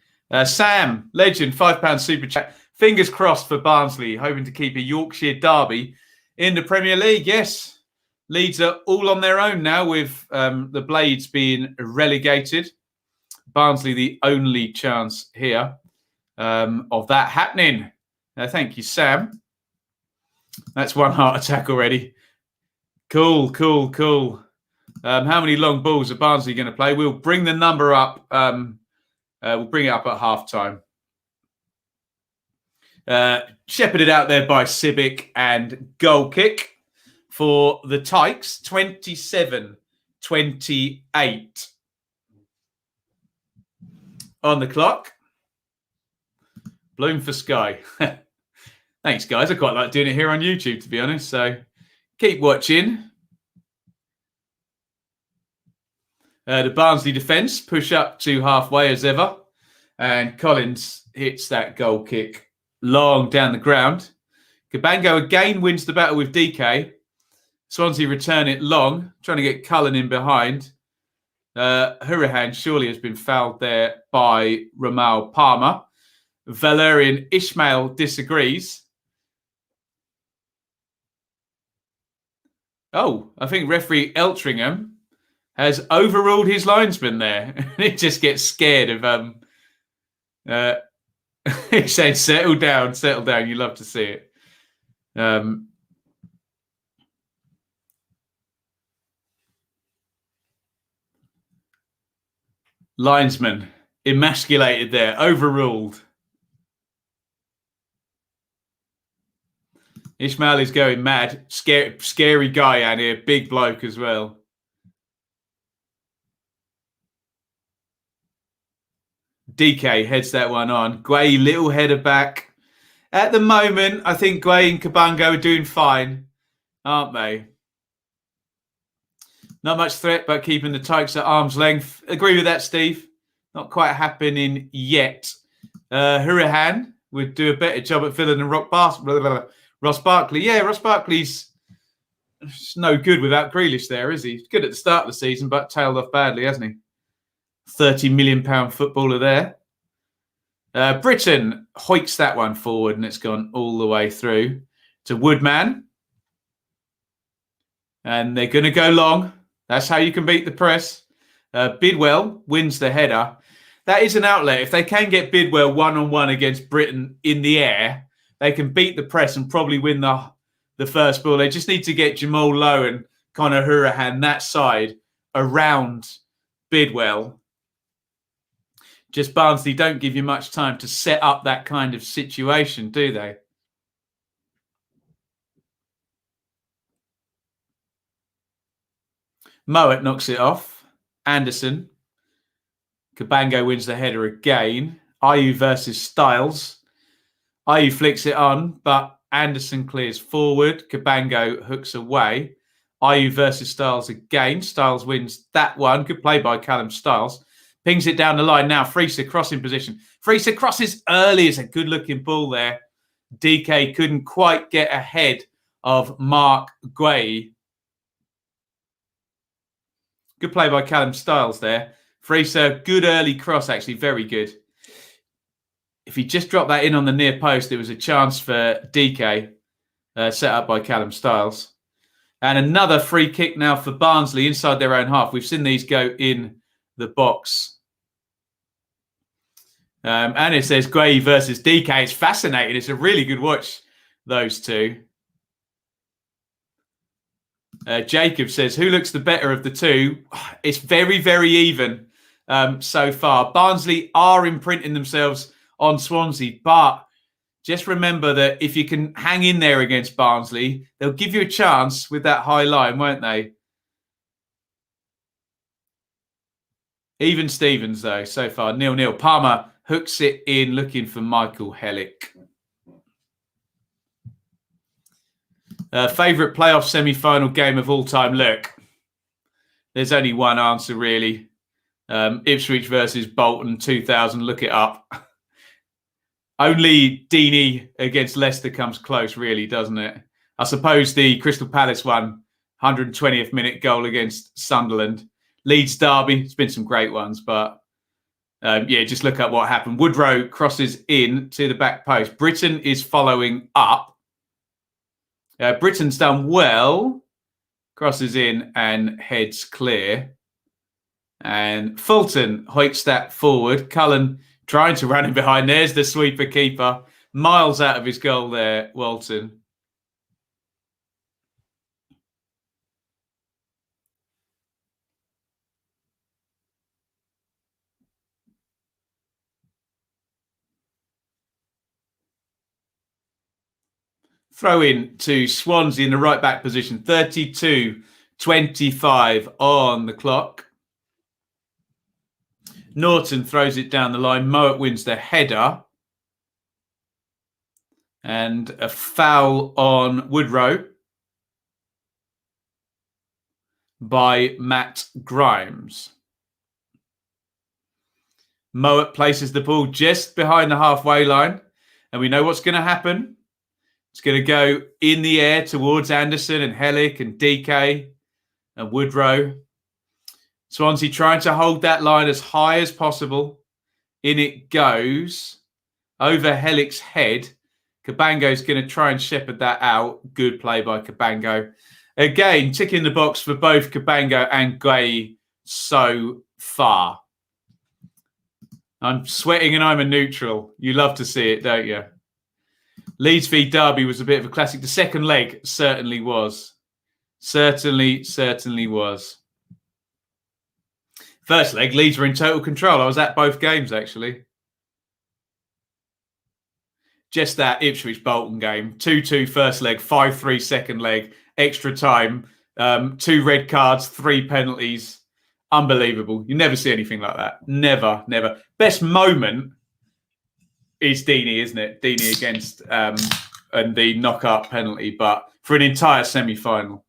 Sam, legend, £5 super chat. Fingers crossed for Barnsley, hoping to keep a Yorkshire derby in the Premier League. Yes, Leeds are all on their own now with the Blades being relegated. Barnsley the only chance here of that happening. Thank you, Sam. That's one heart attack already. Cool. How many long balls are Barnsley going to play? We'll bring the number up. We'll bring it up at half-time. Shepherded out there by Sibic and goal kick for the Tykes, 27-28 on the clock. Bloom for Sky. Thanks, guys. I quite like doing it here on YouTube, to be honest. So keep watching. The Barnsley defence push up to halfway as ever. And Collins hits that goal kick long down the ground. Cabango again wins the battle with DK. Swansea return it long, trying to get Cullen in behind. Hurahan surely has been fouled there by Ramal Palmer. Valerian Ishmael disagrees. Oh, I think referee Eltringham has overruled his linesman there. It just gets scared of he's saying settle down. You love to see it. Linesman emasculated there, overruled. Ishmael is going mad. Scary guy out here. Big bloke as well. DK heads that one on. Guay, little header back. At the moment, I think Guay and Cabango are doing fine, aren't they? Not much threat, but keeping the Tykes at arm's length. Agree with that, Steve. Not quite happening yet. Hurahan would do a better job at filling than Ross Barkley. Yeah, Ross Barkley's no good without Grealish there, is he? He's good at the start of the season, but tailed off badly, hasn't he? £30 million footballer there. Britain hoiks that one forward, and it's gone all the way through to Woodman. And they're going to go long. That's how you can beat the press. Bidwell wins the header. That is an outlet. If they can get Bidwell one-on-one against Britain in the air, they can beat the press and probably win the first ball. They just need to get Jamal Lowe and Conor Hurahan that side around Bidwell. Just Barnsley don't give you much time to set up that kind of situation, do they? Mowat knocks it off. Anderson. Cabango wins the header again. Ayew versus Styles. Ayew flicks it on, but Anderson clears forward. Cabango hooks away. Ayew versus Styles again. Styles wins that one. Good play by Callum Styles. Pings it down the line now. Freezer crossing position. Freezer crosses early. It's a good-looking ball there. DK couldn't quite get ahead of Mark Guay. Good play by Callum Styles there. Freezer, good early cross, actually. Very good. If he just dropped that in on the near post, there was a chance for DK, set up by Callum Styles. And another free kick now for Barnsley inside their own half. We've seen these go in the box. And it says Guay versus DK. It's fascinating. It's a really good watch, those two. Jacob says, who looks the better of the two? It's very, very even so far. Barnsley are imprinting themselves on Swansea, but just remember that if you can hang in there against Barnsley, they'll give you a chance with that high line, won't they? Even Stevens, though, so far, 0-0. Palmer hooks it in, looking for Michael Hellick. Favourite playoff semi-final game of all time? Look, there's only one answer, really. Ipswich versus Bolton, 2000. Look it up. Only Deeney against Leicester comes close, really, doesn't it? I suppose the Crystal Palace one, 120th minute goal against Sunderland. Leeds Derby, it's been some great ones, but yeah, just look up what happened. Woodrow crosses in to the back post. Britain is following up. Britain's done well. Crosses in and heads clear. And Fulton hoiks that forward. Cullen trying to run in behind. There's the sweeper keeper. Miles out of his goal there, Walton. Throw in to Swansea in the right back position. 32-25 on the clock. Norton throws it down the line. Mowat wins the header. And a foul on Woodrow by Matt Grimes. Mowat places the ball just behind the halfway line. And we know what's going to happen. It's going to go in the air towards Anderson and Hellick and DK and Woodrow. Swansea trying to hold that line as high as possible. In it goes over Hellick's head. Cabango's going to try and shepherd that out. Good play by Cabango. Again, ticking the box for both Cabango and Gay so far. I'm sweating and I'm a neutral. You love to see it, don't you? Leeds v Derby was a bit of a classic. The second leg certainly was. Certainly was. First leg, Leeds were in total control. I was at both games, actually. Just that Ipswich-Bolton game. 2-2 first leg, 5-3 second leg, extra time, 2 red cards, 3 penalties. Unbelievable. You never see anything like that. Never. Best moment is Deeney, isn't it? Deeney against and the knockout penalty, but for an entire semi-final.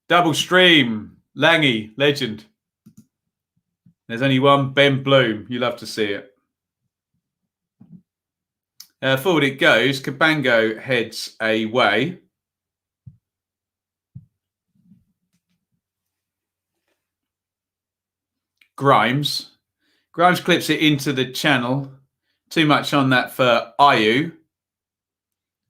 Double stream, Langy, legend. There's only one, Ben Bloom. You love to see it. Forward it goes. Cabango heads away. Grimes clips it into the channel. Too much on that for Mayhew.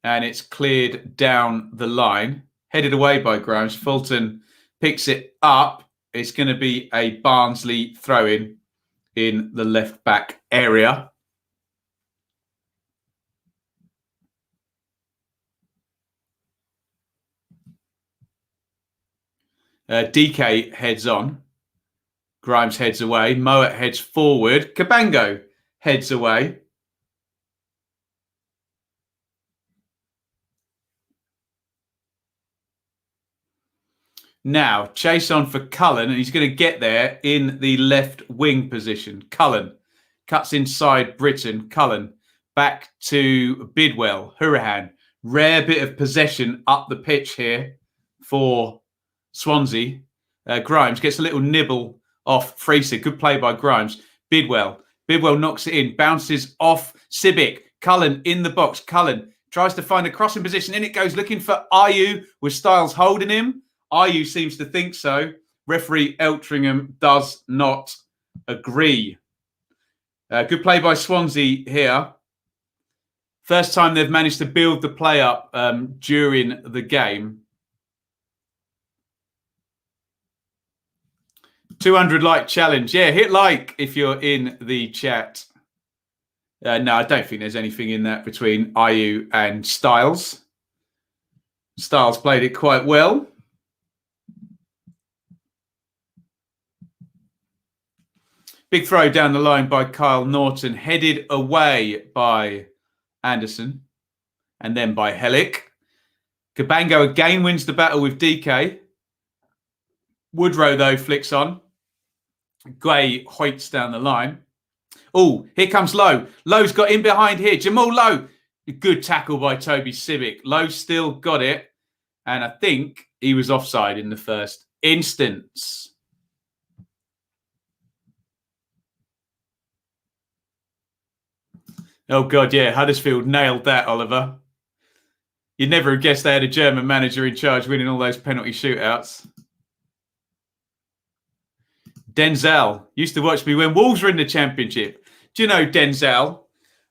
And it's cleared down the line. Headed away by Grimes. Fulton picks it up. It's going to be a Barnsley throw-in in the left-back area. DK heads on. Grimes heads away. Mowat heads forward. Cabango heads away. Now, chase on for Cullen, and he's going to get there in the left wing position. Cullen cuts inside Britain. Cullen back to Bidwell. Hurahan. Rare bit of possession up the pitch here for Swansea. Grimes gets a little nibble off Freeser. Good play by Grimes. Bidwell knocks it in. Bounces off Sibic. Cullen in the box. Cullen tries to find a crossing position. In it goes, looking for Mayhew with Styles holding him. Mayhew seems to think so. Referee Eltringham does not agree. Good play by Swansea here. First time they've managed to build the play up during the game. 200 like challenge. Yeah, hit like if you're in the chat. No, I don't think there's anything in that between Mayhew and Styles. Styles played it quite well. Big throw down the line by Kyle Norton, headed away by Anderson and then by Hellick. Cabango again wins the battle with DK. Woodrow, though, flicks on. Gray hoists down the line. Oh, here comes Lowe. Lowe's got in behind here. Jamal Lowe. Good tackle by Toby Civic. Lowe still got it. And I think he was offside in the first instance. Oh, God, yeah. Huddersfield nailed that, Oliver. You'd never have guessed they had a German manager in charge winning all those penalty shootouts. Denzel used to watch me when Wolves were in the Championship. Do you know Denzel?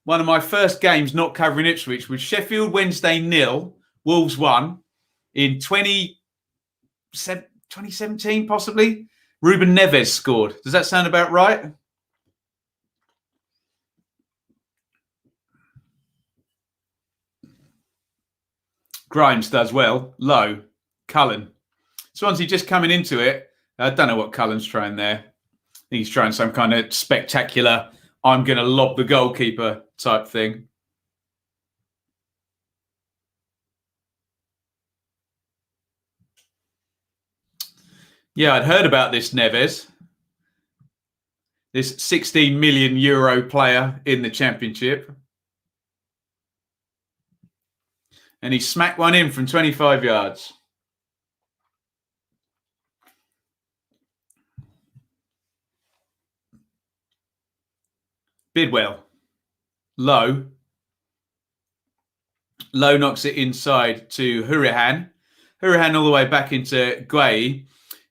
One of my first games not covering Ipswich was Sheffield Wednesday 0, Wolves 1 in 2017, possibly. Ruben Neves scored. Does that sound about right? Grimes does well. Low. Cullen. Swansea just coming into it. I don't know what Cullen's trying there. I think he's trying some kind of spectacular, I'm going to lob the goalkeeper type thing. Yeah, I'd heard about this Neves. This 16 million euro player in the Championship. And he smacked one in from 25 yards. Bidwell. Low. Low knocks it inside to Hurahan. Hurahan all the way back into Guay.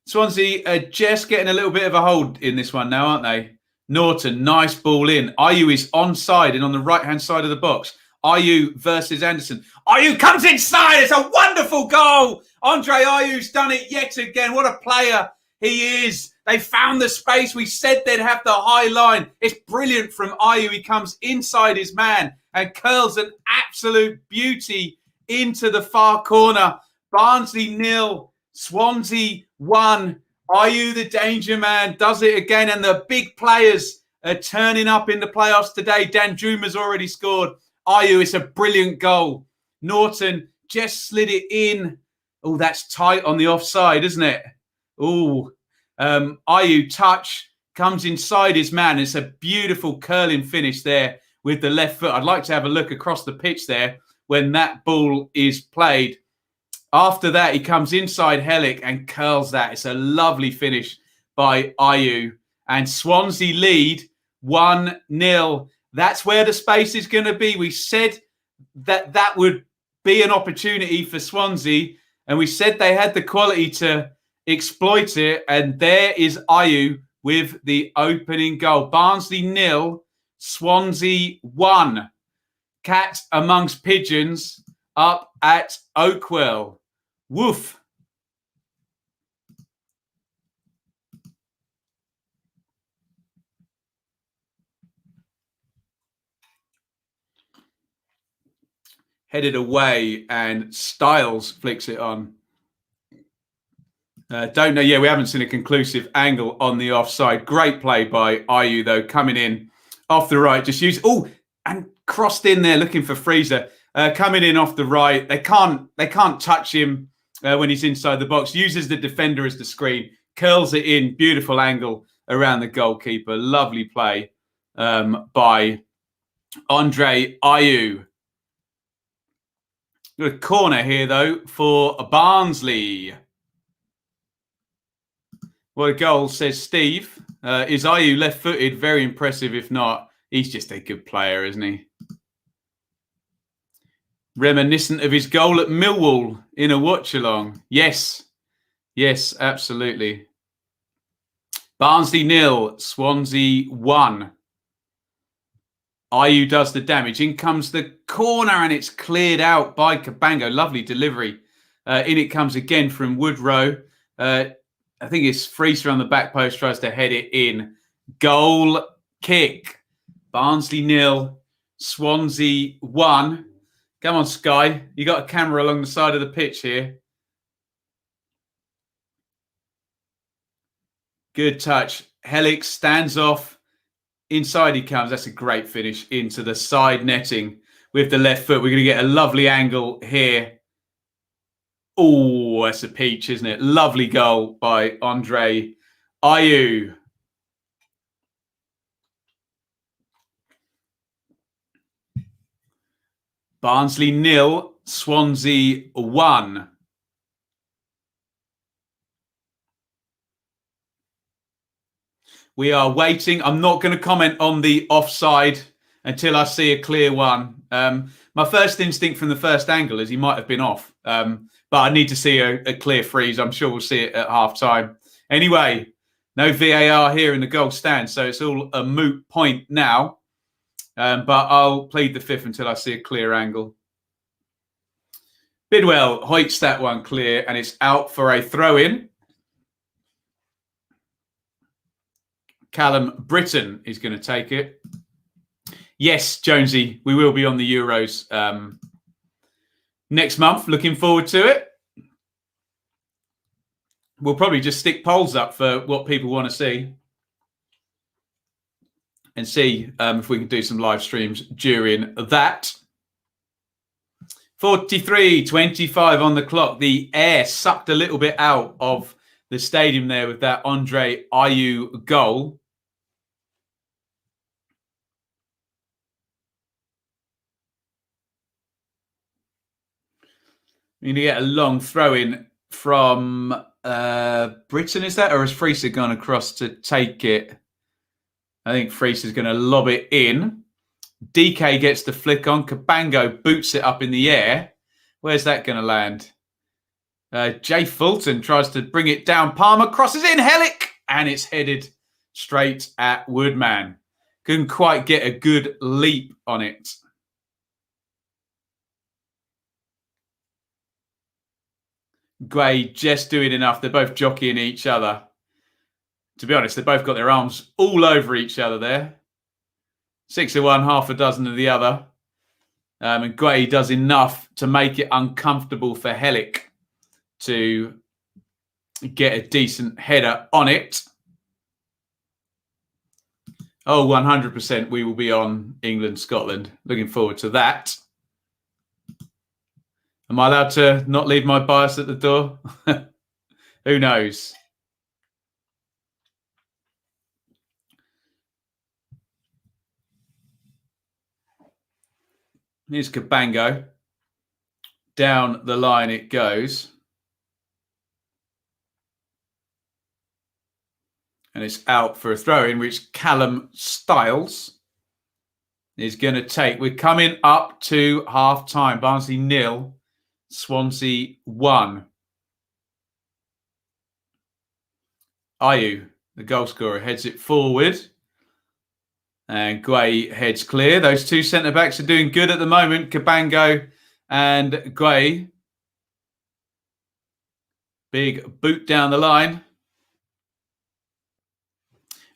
Swansea are just getting a little bit of a hold in this one now, aren't they? Norton, nice ball in. Ayew is onside and on the right-hand side of the box. Ayew versus Anderson. Ayew comes inside. It's a wonderful goal. Andre Ayew's done it yet again. What a player he is. They found the space. We said they'd have the high line. It's brilliant from Ayew. He comes inside his man and curls an absolute beauty into the far corner. Barnsley 0, Swansea 1. Ayew, the danger man, does it again. And the big players are turning up in the playoffs today. Dan Druma's already scored. Ayew, it's a brilliant goal. Norton just slid it in. Oh, that's tight on the offside, isn't it? Oh, Ayew touch, comes inside his man. It's a beautiful curling finish there with the left foot. I'd like to have a look across the pitch there when that ball is played. After that, he comes inside Hellick and curls that. It's a lovely finish by Ayew. And Swansea lead 1-0. That's where the space is going to be. We said that that would be an opportunity for Swansea. And we said they had the quality to exploit it. And there is Ayew with the opening goal. Barnsley 0, Swansea 1. Cat amongst pigeons up at Oakwell. Woof. Headed away and Styles flicks it on. Don't know. Yeah, we haven't seen a conclusive angle on the offside. Great play by Ayew, though, coming in off the right. Just use. Oh, and crossed in there looking for Freezer. Coming in off the right. They can't touch him when he's inside the box. Uses the defender as the screen. Curls it in. Beautiful angle around the goalkeeper. Lovely play by Andre Ayew. Good corner here, though, for Barnsley. What a goal, says Steve. Is Ayew left-footed? Very impressive. If not, he's just a good player, isn't he? Reminiscent of his goal at Millwall in a watch-along. Yes. Yes, absolutely. Barnsley 0, Swansea 1. Ayew does the damage. In comes the corner and it's cleared out by Cabango. Lovely delivery. In it comes again from Woodrow. I think it's Freezer on the back post, tries to head it in. Goal kick. Barnsley 0, Swansea 1. Come on, Sky. You got a camera along the side of the pitch here. Good touch. Helix stands off. Inside he comes. That's a great finish into the side netting with the left foot. We're going to get a lovely angle here. Oh, that's a peach, isn't it? Lovely goal by Andre Ayew. Barnsley 0, Swansea 1. We are waiting. I'm not going to comment on the offside until I see a clear one. My first instinct from the first angle is he might have been off. But I need to see a clear freeze. I'm sure we'll see it at half time. Anyway, no VAR here in the goal stand, so it's all a moot point now. But I'll plead the fifth until I see a clear angle. Bidwell hoists that one clear, and it's out for a throw-in. Callum Britton is going to take it. Yes, Jonesy, we will be on the Euros next month. Looking forward to it. We'll probably just stick polls up for what people want to see and see if we can do some live streams during that. 43:25 on the clock. The air sucked a little bit out of the stadium there with that Andre Ayew goal. We're going to get a long throw-in from Britain, is that? Or has Friese gone across to take it? I think Friese is going to lob it in. DK gets the flick on. Cabango boots it up in the air. Where's that going to land? Jay Fulton tries to bring it down. Palmer crosses in. Hellick! And it's headed straight at Woodman. Couldn't quite get a good leap on it. Gray just doing enough. They're both jockeying each other. To be honest, they've both got their arms all over each other there. 6 of one, half a dozen of the other. And Gray does enough to make it uncomfortable for Hellick to get a decent header on it. Oh, 100% we will be on England-Scotland. Looking forward to that. Am I allowed to not leave my bias at the door? Who knows? Here's Cabango. Down the line it goes. And it's out for a throw-in, which Callum Stiles is going to take. We're coming up to half-time. Barnsley 0, Swansea 1. Ayew, the goal scorer, heads it forward. And Gray heads clear. Those two centre-backs are doing good at the moment. Cabango and Gray. Big boot down the line.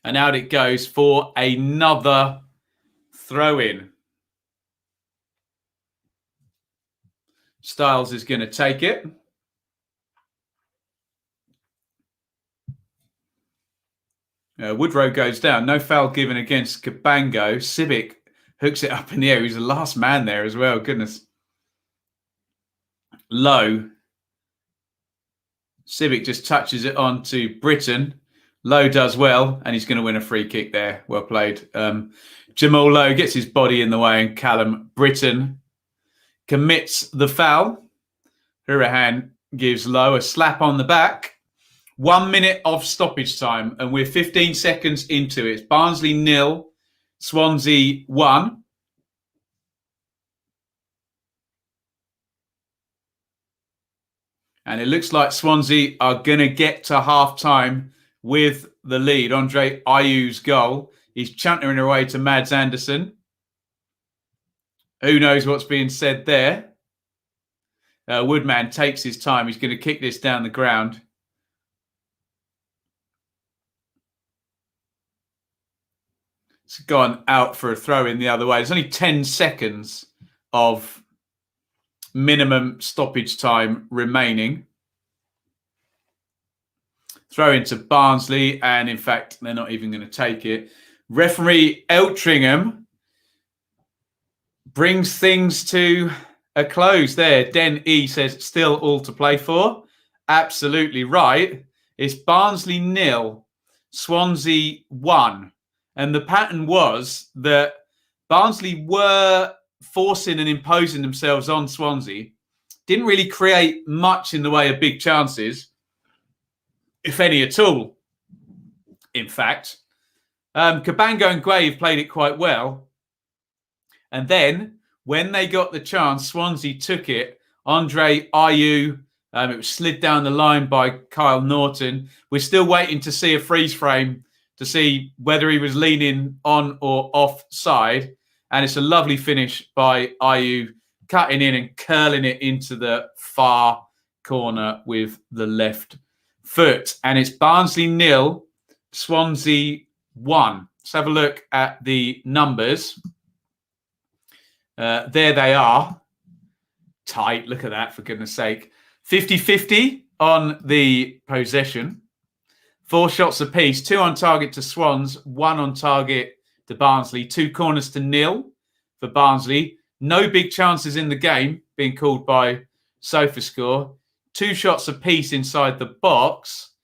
And out it goes for another throw-in. Stiles is going to take it. Woodrow goes down. No foul given against Cabango. Civic hooks it up in the air. He's the last man there as well. Goodness. Low. Civic just touches it on to Britain. Low does well, and he's going to win a free kick there. Well played. Jamal Lowe gets his body in the way, and Callum Britton commits the foul. Hurahan gives Lowe a slap on the back. 1 minute of stoppage time, and we're 15 seconds into it. It's Barnsley 0, Swansea 1. And it looks like Swansea are going to get to half-time with the lead. Andre Ayew's goal. He's chuntering away to Mads Anderson. Who knows what's being said there? Woodman takes his time. He's going to kick this down the ground. It's gone out for a throw in the other way. There's only 10 seconds of minimum stoppage time remaining. Throw into Barnsley, and in fact, they're not even going to take it. Referee Eltringham brings things to a close there. Den E says, still all to play for. Absolutely right. It's Barnsley 0, Swansea 1. And the pattern was that Barnsley were forcing and imposing themselves on Swansea. Didn't really create much in the way of big chances, if any at all, in fact. Cabango and Gray have played it quite well. And then, when they got the chance, Swansea took it. Andre Ayew, it was slid down the line by Kyle Norton. We're still waiting to see a freeze frame to see whether he was leaning on or offside. And it's a lovely finish by Ayew, cutting in and curling it into the far corner with the left foot. And it's Barnsley 0, Swansea 1. Let's have a look at the numbers. There they are. Tight. Look at that, for goodness sake. 50-50 on the possession. 4 shots apiece. 2 on target to Swans. 1 on target to Barnsley. 2 corners to 0 for Barnsley. No big chances in the game being called by SofaScore. 2 shots apiece inside the box.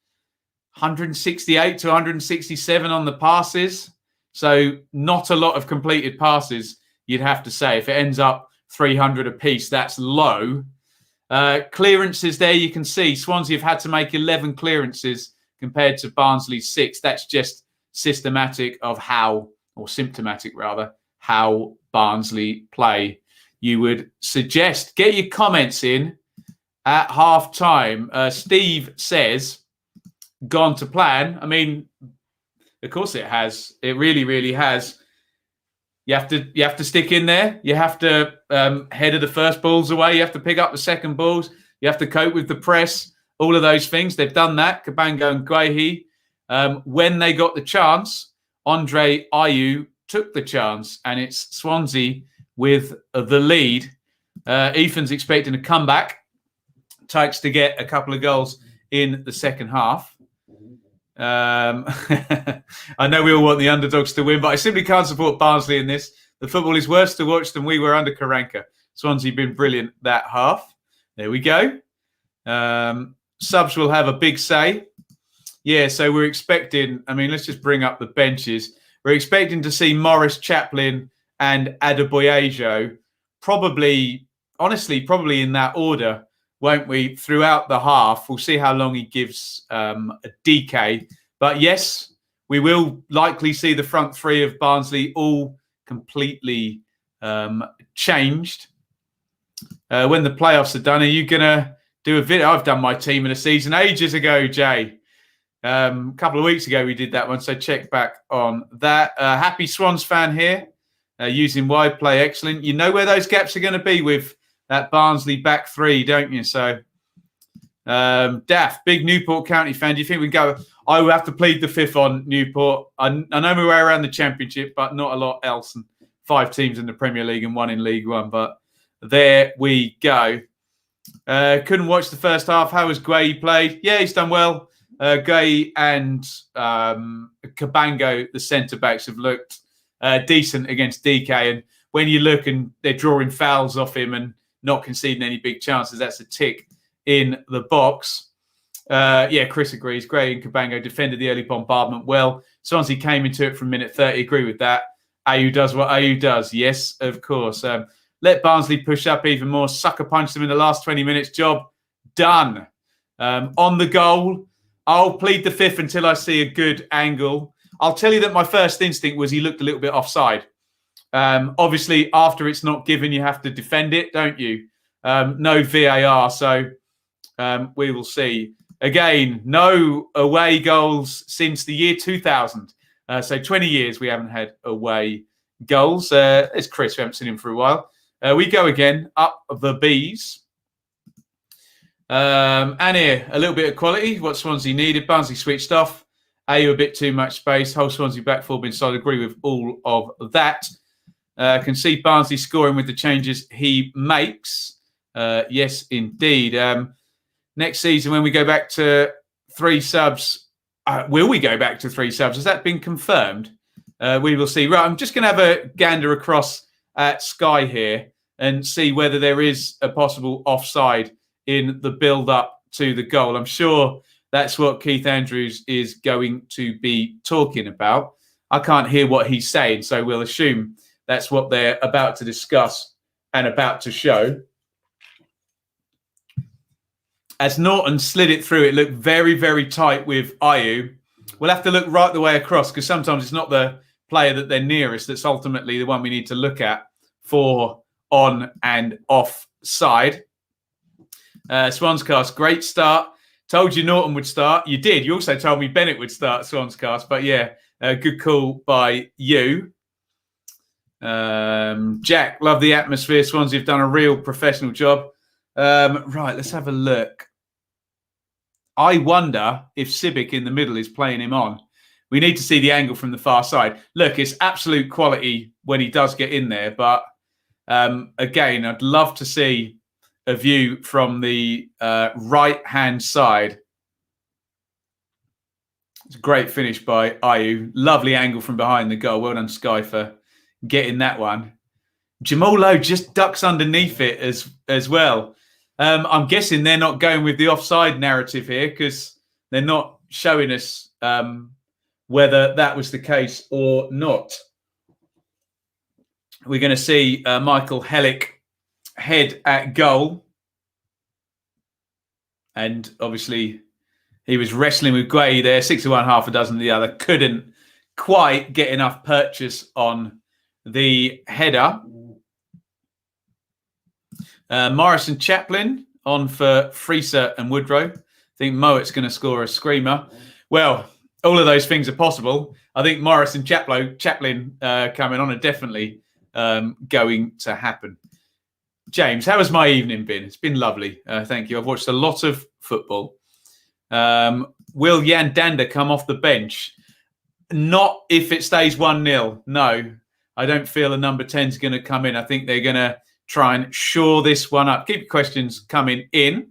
168 to 167 on the passes. So not a lot of completed passes, you'd have to say. If it ends up 300 apiece, that's low. Clearances there, you can see Swansea have had to make 11 clearances compared to Barnsley's 6. That's just systematic of how, or symptomatic rather, how Barnsley play. You would suggest, get your comments in at half time. Steve says, gone to plan. I mean, of course it has. It really, really has. You have to stick in there. You have to head of the first balls away. You have to pick up the second balls. You have to cope with the press. All of those things. They've done that. Cabango and Guehi. When they got the chance, Andre Ayew took the chance, and it's Swansea with the lead. Ethan's expecting a comeback. Takes to get a couple of goals in the second half. I know we all want the underdogs to win, but I simply can't support Barnsley in this. The football is worse to watch than we were under Karanka. Swansea been brilliant that half. There we go. Subs will have a big say. Yeah, so we're expecting, I mean, let's just bring up the benches. We're expecting to see Morris, Chaplin and Adebayo probably in that order, won't we, throughout the half. We'll see how long he gives a DK. But yes, we will likely see the front three of Barnsley all completely changed. When the playoffs are done, are you going to do a video? I've done my team in a season ages ago, Jay. A couple of weeks ago, we did that one. So check back on that. Happy Swans fan here, using wide play. Excellent. You know where those gaps are going to be with that Barnsley back three, don't you? So, Daff, big Newport County fan. Do you think we can go? I will have to plead the fifth on Newport. I know my way around the Championship, but not a lot else. And 5 teams in the Premier League and 1 in League One. But there we go. Couldn't watch the first half. How was Guay played? Yeah, he's done well. Guay and Cabango, the centre-backs, have looked decent against DK. And when you look and they're drawing fouls off him and not conceding any big chances, that's a tick in the box. Yeah, Chris agrees. Gray and Cabango defended the early bombardment well. Swansea came into it from minute 30. Agree with that. Ayew does what Ayew does. Yes, of course. Let Barnsley push up even more. Sucker punch them in the last 20 minutes. Job done. On the goal, I'll plead the fifth until I see a good angle. I'll tell you that my first instinct was he looked a little bit offside. Obviously, after it's not given, you have to defend it, don't you? No VAR, so we will see. Again, no away goals since the year 2000. So 20 years we haven't had away goals. It's Chris, we haven't seen him for a while. We go again, up the Bs. And here, a little bit of quality, what Swansea needed. Barnsley switched off. Ayew a bit too much space. Whole Swansea back four been solid. Agree with all of that. Can see Barnsley scoring with the changes he makes. Yes, indeed. Next season, when we go back to 3 subs, will we go back to 3 subs? Has that been confirmed? We will see. Right, I'm just going to have a gander across at Sky here and see whether there is a possible offside in the build-up to the goal. I'm sure that's what Keith Andrews is going to be talking about. I can't hear what he's saying, so we'll assume that's what they're about to discuss and about to show. As Norton slid it through, it looked very, very tight with Mayhew. We'll have to look right the way across because sometimes it's not the player that they're nearest that's ultimately the one we need to look at for on and off side. Swanscast, great start. Told you Norton would start. You did. You also told me Bennett would start Swanscast. But yeah, good call by you. Jack, love the atmosphere. Swansea have done a real professional job. Right, let's have a look. I wonder if Sibic in the middle is playing him on. We need to see the angle from the far side. Look, it's absolute quality when he does get in there. But again, I'd love to see a view from the right-hand side. It's a great finish by Mayhew. Lovely angle from behind the goal. Well done, Sky, for getting that one. Jamal Lowe just ducks underneath it as well. I'm guessing they're not going with the offside narrative here because they're not showing us whether that was the case or not. We're going to see Michael Hellick head at goal. And obviously he was wrestling with Gray there, 6 to 1, half a dozen the other. Couldn't quite get enough purchase on the header. Morris and Chaplin on for Freeser and Woodrow. I think Mowatt's going to score a screamer. Well, all of those things are possible. I think Morris and Chaplin coming on are definitely going to happen. James, how has my evening been? It's been lovely. Thank you. I've watched a lot of football. Will Jan Danda come off the bench? Not if it stays 1-0. No, I don't feel a number 10 is going to come in. I think they're going to try and shore this one up. Keep your questions coming in.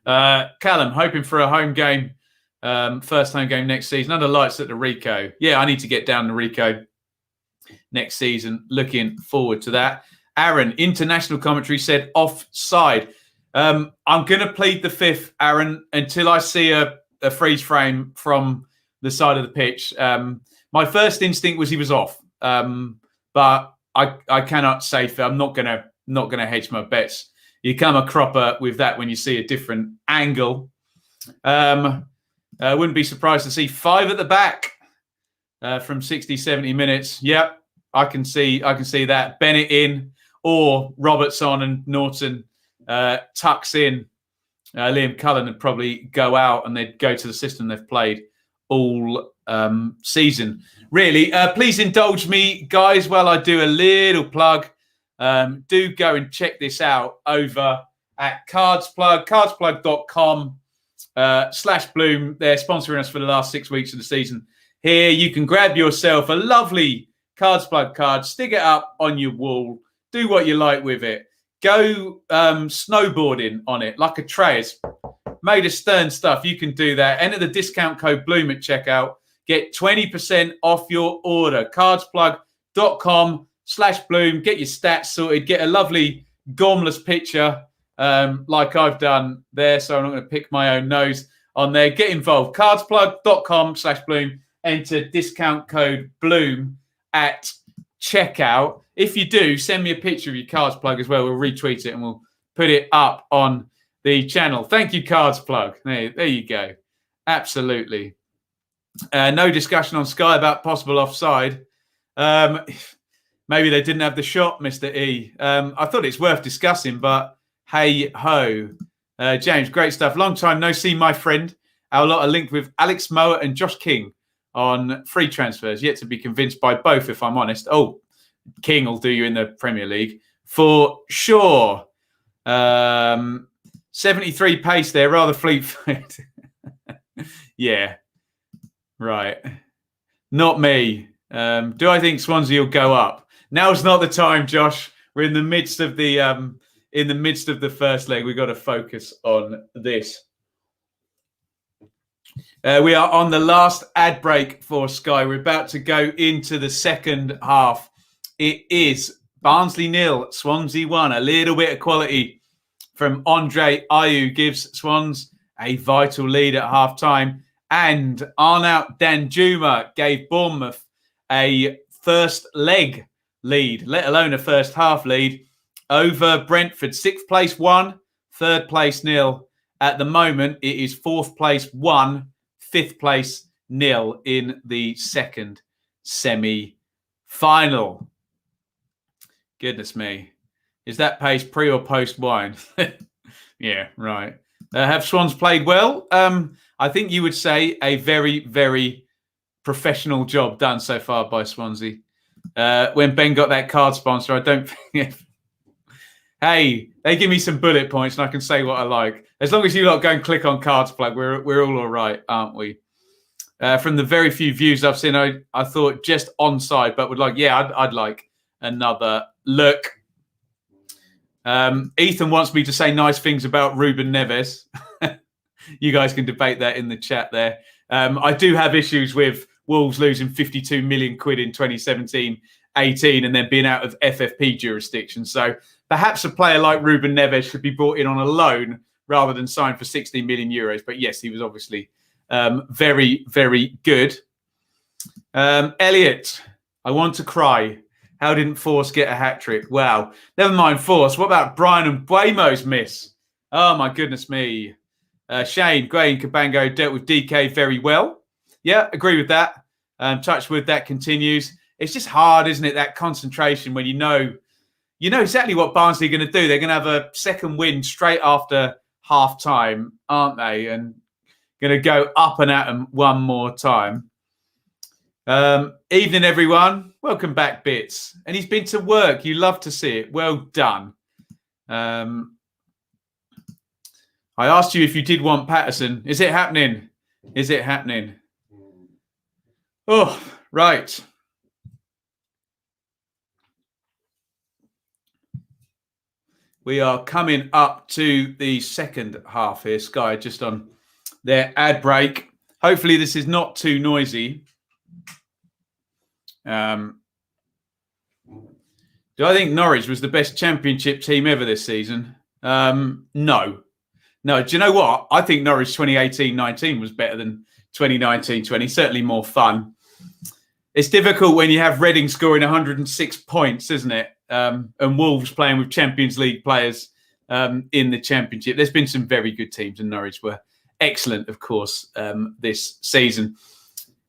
Callum, hoping for a home game, first home game next season. Under lights at the Rico. Yeah, I need to get down to Rico next season. Looking forward to that. Aaron, international commentary said offside. I'm going to plead the fifth, Aaron, until I see a freeze frame from the side of the pitch. My first instinct was he was off, but I cannot say for. I'm not gonna hedge my bets. You come a cropper with that when you see a different angle. I wouldn't be surprised to see 5 at the back from 60, 70 minutes. Yep, I can see that. Bennett in or Roberts on and Norton tucks in. Liam Cullen would probably go out and they'd go to the system they've played all season. Really, please indulge me, guys, while I do a little plug. Do go and check this out over at cardsplug.com /Bloom. They're sponsoring us for the last 6 weeks of the season. Here, you can grab yourself a lovely Cardsplug card, stick it up on your wall, do what you like with it. Go snowboarding on it like a tray. It's made of stern stuff. You can do that. Enter the discount code Bloom at checkout. Get 20% off your order. Cardsplug.com /Bloom. Get your stats sorted. Get a lovely gormless picture like I've done there. So I'm not going to pick my own nose on there. Get involved. Cardsplug.com /Bloom. Enter discount code Bloom at checkout. If you do, send me a picture of your Cards Plug as well. We'll retweet it and we'll put it up on the channel. Thank you, Cards Plug. There you go. Absolutely. No discussion on Sky about possible offside. Maybe they didn't have the shot, Mr. E. I thought it's worth discussing, but hey ho. James, great stuff. Long time no see, my friend. Our lot are linked with Alex Mowat and Josh King on free transfers. Yet to be convinced by both, if I'm honest. Oh, King will do you in the Premier League for sure. 73 pace there, rather fleet-footed. Yeah, right. Not me. Do I think Swansea will go up? Now's not the time, Josh. we're in the midst of the first leg. We've got to focus on this. We are on the last ad break for Sky. We're about to go into the second half. It is Barnsley 0, Swansea 1. A little bit of quality from Andre Ayew gives Swans a vital lead at half-time. And Arnaut Danjuma gave Bournemouth a first leg lead, let alone a first half lead, over Brentford. 6th place 1, 3rd place 0. At the moment, it is 4th place 1, 5th place 0 in the second semi-final. Goodness me. Is that pace pre or post wine? Yeah, right. Have Swans played well? I think you would say a very, very professional job done so far by Swansea. When Ben got that card sponsor, I don't think... Hey, they give me some bullet points and I can say what I like. As long as you lot go and click on Cards Plug, we're all right, aren't we? From the very few views I've seen, I thought just onside, but would like, yeah, I'd like another look. Ethan wants me to say nice things about Ruben Neves. You guys can debate that in the chat there. I do have issues with Wolves losing 52 million quid in 2017-18 and then being out of FFP jurisdiction. So perhaps a player like Ruben Neves should be brought in on a loan rather than signed for 60 million euros. But yes, he was obviously very, very good. Elliot, I want to cry. How didn't Force get a hat-trick? Wow. Never mind Force. What about Brian Mbuemo's miss? Oh, my goodness me. Shane, Gray and Cabango dealt with DK very well. Yeah, agree with that. Touchwood, that continues. It's just hard, isn't it, that concentration when you know exactly what Barnsley are going to do. They're going to have a second win straight after half-time, aren't they? And going to go up and at them one more time. Evening, everyone. Welcome back, Bits. And he's been to work. You love to see it. Well done. I asked you if you did want Patterson. Is it happening? Is it happening? Oh, right. We are coming up to the second half here. Sky just on their ad break. Hopefully this is not too noisy. Do I think Norwich was the best championship team ever this season? No. Do you know what? I think Norwich 2018-19 was better than 2019-20. Certainly more fun. It's difficult when you have Reading scoring 106 points, isn't it? And Wolves playing with Champions League players in the Championship. There's been some very good teams, and Norwich were excellent, of course, this season.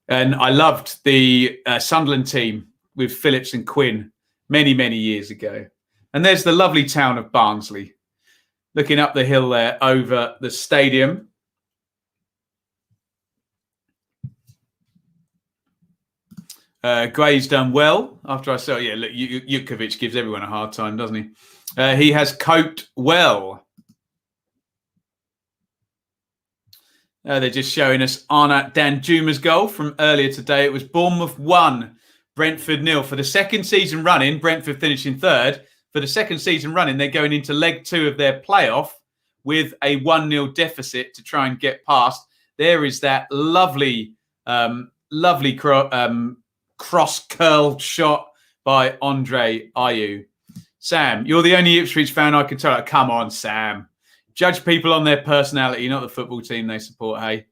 And I loved the Sunderland team with Phillips and Quinn many, many years ago. And there's the lovely town of Barnsley, looking up the hill there over the stadium. Gray's done well after I saw. Yeah, look, Jukovic gives everyone a hard time, doesn't he? He has coped well. They're just showing us Arnaut Danjuma's goal from earlier today. It was Bournemouth 1, Brentford 0. For the second season running, Brentford finishing third. For the second season running, they're going into leg 2 of their playoff with a 1-0 deficit to try and get past. There is that lovely cross-curled shot by Andre Ayew. Sam, you're the only Ipswich fan I can tell. Come on, Sam. Judge people on their personality, not the football team they support, hey?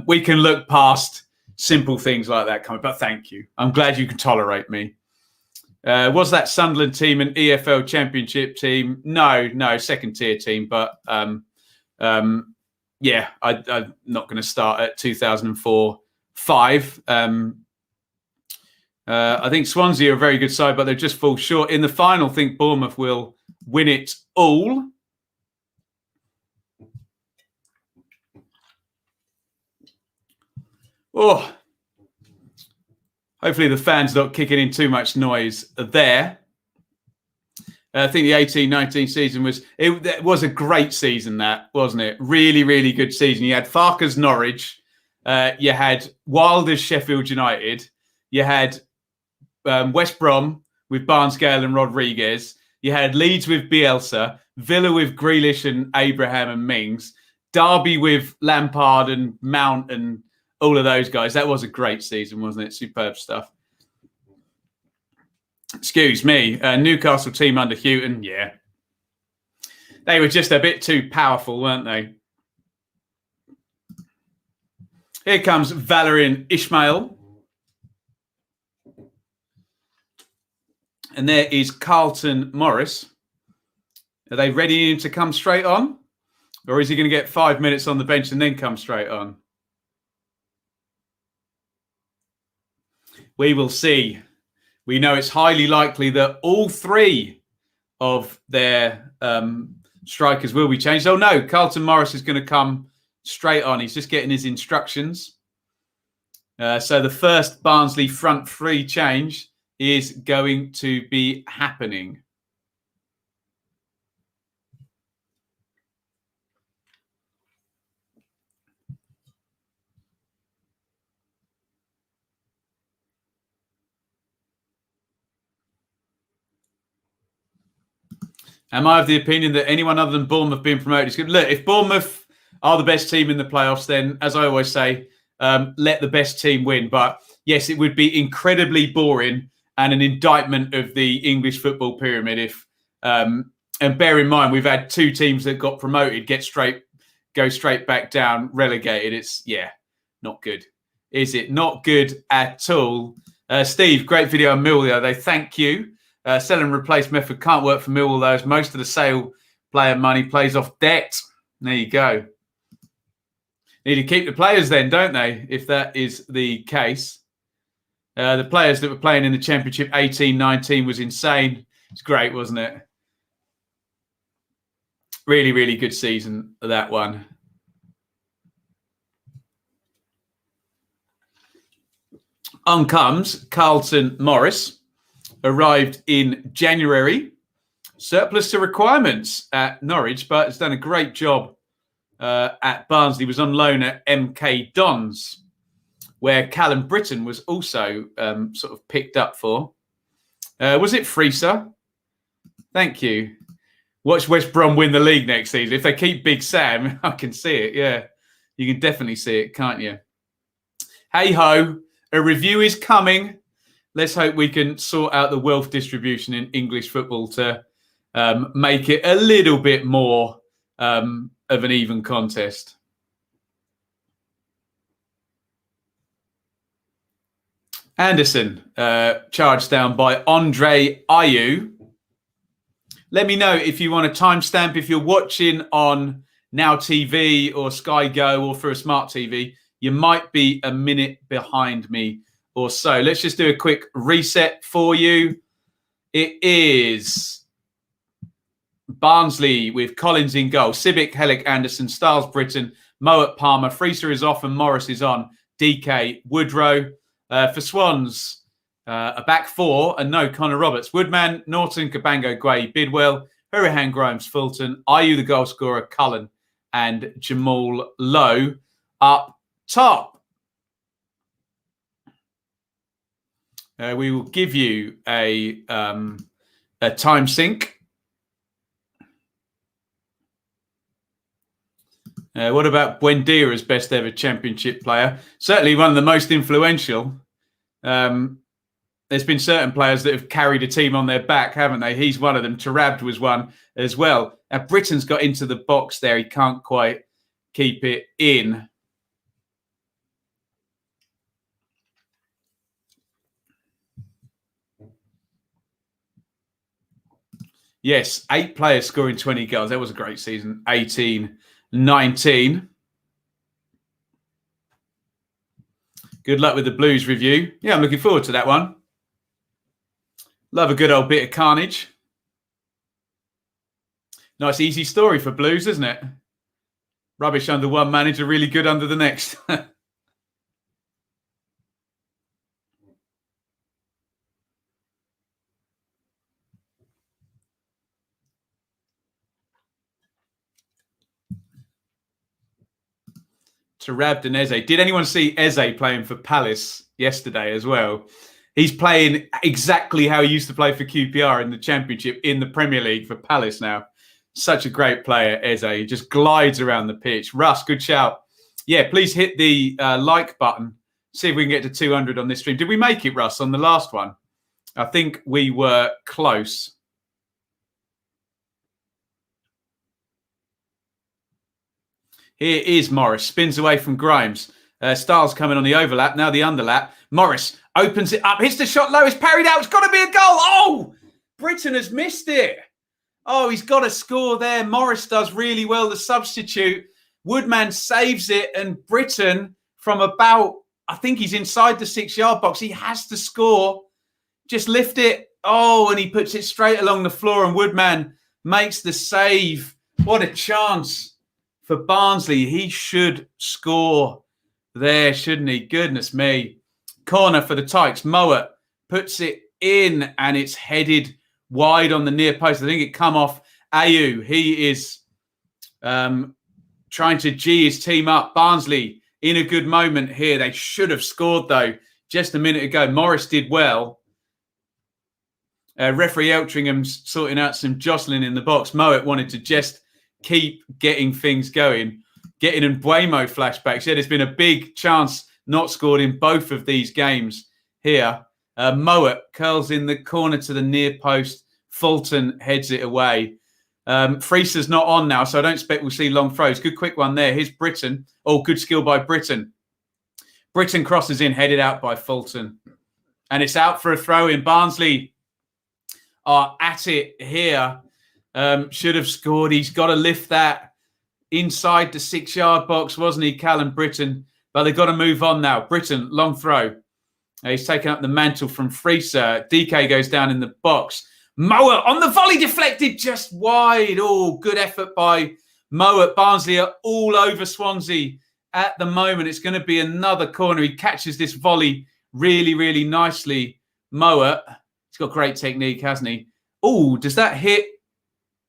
We can look past simple things like that coming, but thank you. I'm glad you can tolerate me. Was that Sunderland team an EFL Championship team? No, second-tier team, but yeah, I'm not going to start at 2004-5. I think Swansea are a very good side, but they just fall short. In the final, I think Bournemouth will win it all. Oh, hopefully the fans not kicking in too much noise there. I think the 18-19 season was a great season, that, wasn't it? Really, really good season. You had Farke's Norwich. You had Wilder's Sheffield United. You had West Brom with Barnes, Gale and Rodriguez. You had Leeds with Bielsa, Villa with Grealish and Abraham and Mings, Derby with Lampard and Mount and all of those guys. That was a great season, wasn't it? Superb stuff. Excuse me. Newcastle team under Houghton, yeah. They were just a bit too powerful, weren't they? Here comes Valerian Ismail. And there is Carlton Morris. Are they ready to come straight on? Or is he going to get 5 minutes on the bench and then come straight on? We will see. We know it's highly likely that all three of their strikers will be changed. Oh, no, Carlton Morris is going to come straight on. He's just getting his instructions. So the first Barnsley front three change is going to be happening. Am I of the opinion that anyone other than Bournemouth being promoted is good? Look, if Bournemouth are the best team in the playoffs, then, as I always say, let the best team win. But yes, it would be incredibly boring and an indictment of the English football pyramid if, and bear in mind, we've had two teams that got promoted, go straight back down, relegated. It's, not good. Is it? Not good at all. Steve, great video on Millwall the other day. Thank you. Sell and replace method can't work for Millwall, though, as most of the sale player money plays off debt. There you go. Need to keep the players then, don't they, if that is the case. The players that were playing in the Championship 18-19 was insane. It's great, wasn't it? Really, really good season, that one. On comes Carlton Morris. Arrived in January. Surplus to requirements at Norwich, but has done a great job at Barnsley. Was on loan at MK Dons, where Callum Britton was also sort of picked up for. Was it Freeser? Thank you. Watch West Brom win the league next season. If they keep Big Sam, I can see it. Yeah, you can definitely see it, can't you? Hey ho, a review is coming. Let's hope we can sort out the wealth distribution in English football to make it a little bit more of an even contest. Anderson, charged down by Andre Ayew. Let me know if you want a timestamp. If you're watching on Now TV or Sky Go or through a smart TV, you might be a minute behind me or so. Let's just do a quick reset for you. It is Barnsley with Collins in goal. Sibic, Hellick, Anderson, Stiles, Britton, Mowat, Palmer. Freeser is off and Morris is on. DK, Woodrow. For Swans, a back four and no Connor Roberts. Woodman, Norton, Cabango, Guay, Bidwell, Hurahan, Grimes, Fulton, Ayew the goal scorer, Cullen and Jamal Lowe up top. We will give you a time sync. What about Buendia as best ever Championship player? Certainly one of the most influential. There's been certain players that have carried a team on their back, haven't they? He's one of them. Tarabd was one as well. Now, Britton's got into the box there. He can't quite keep it in. Yes, 8 players scoring 20 goals. That was a great season. 18-19. Good luck with the Blues review. Yeah, I'm looking forward to that one. Love a good old bit of carnage. Nice, easy story for Blues, isn't it? Rubbish under one manager, really good under the next. Tarabd and Eze. Did anyone see Eze playing for Palace yesterday as well? He's playing exactly how he used to play for QPR in the Championship, in the Premier League for Palace now. Such a great player, Eze. He just glides around the pitch. Russ, good shout. Yeah, please hit the like button. See if we can get to 200 on this stream. Did we make it, Russ, on the last one? I think we were close. Here is Morris. Spins away from Grimes. Styles coming on the overlap. Now the underlap. Morris opens it up. Hits the shot low. It's parried out. It's got to be a goal. Oh! Britain has missed it. Oh, he's got a score there. Morris does really well, the substitute. Woodman saves it. And Britain, from about, I think he's inside the 6-yard box. He has to score. Just lift it. Oh, and he puts it straight along the floor. And Woodman makes the save. What a chance for Barnsley. He should score there, shouldn't he? Goodness me. Corner for the Tykes. Mowat puts it in and it's headed wide on the near post. I think it come off Mayhew. He is trying to G his team up. Barnsley in a good moment here. They should have scored, though, just a minute ago. Morris did well. Referee Eltringham's sorting out some jostling in the box. Mowat wanted to just keep getting things going. Getting in Buemo flashbacks. Yeah, there's been a big chance not scored in both of these games here. Mowat curls in the corner to the near post. Fulton heads it away. Friesa's not on now, so I don't expect we'll see long throws. Good quick one there. Here's Britain. Oh, good skill by Britain. Britain crosses in, headed out by Fulton. And it's out for a throw in. Barnsley are at it here. Should have scored. He's got to lift that inside the 6-yard box, wasn't he, Callum Britton? But they've got to move on now. Britton, long throw. He's taken up the mantle from Friesa. DK goes down in the box. Mowat on the volley, deflected just wide. Oh, good effort by Mowat. Barnsley are all over Swansea at the moment. It's going to be another corner. He catches this volley really, really nicely. Mowat, he's got great technique, hasn't he? Oh, does that hit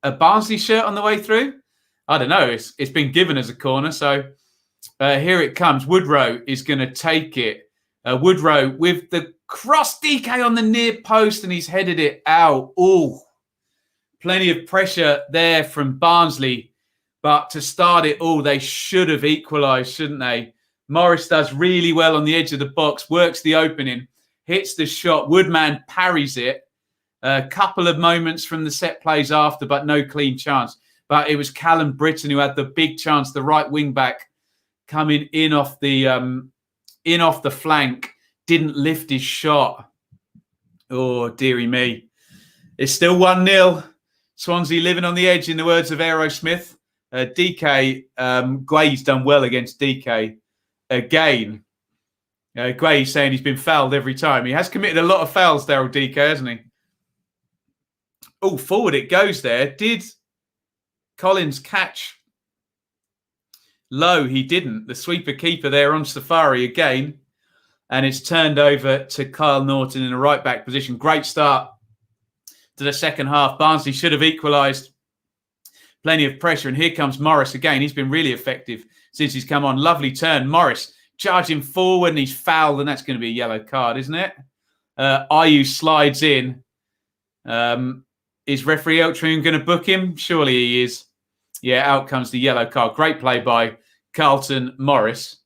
a Barnsley shirt on the way through? I don't know. It's been given as a corner. So here it comes. Woodrow is going to take it. Woodrow with the cross, DK on the near post, and he's headed it out. Oh, plenty of pressure there from Barnsley. But to start it all, they should have equalised, shouldn't they? Morris does really well on the edge of the box, works the opening, hits the shot. Woodman parries it. A couple of moments from the set plays after, but no clean chance. But it was Callum Britton who had the big chance, the right wing back coming in off the flank, didn't lift his shot. Oh, dearie me. It's still 1-0. Swansea living on the edge, in the words of Aerosmith. DK, Guay's done well against DK again. Guay's saying he's been fouled every time. He has committed a lot of fouls, Daryl DK, hasn't he? Oh, forward it goes there. Did Collins catch low? He didn't. The sweeper keeper there on Safari again. And it's turned over to Kyle Norton in a right-back position. Great start to the second half. Barnsley should have equalised. Plenty of pressure. And here comes Morris again. He's been really effective since he's come on. Lovely turn. Morris charging forward and he's fouled. And that's going to be a yellow card, isn't it? Ayew slides in. Is referee Eltringham going to book him? Surely he is. Yeah, out comes the yellow card. Great play by Carlton Morris.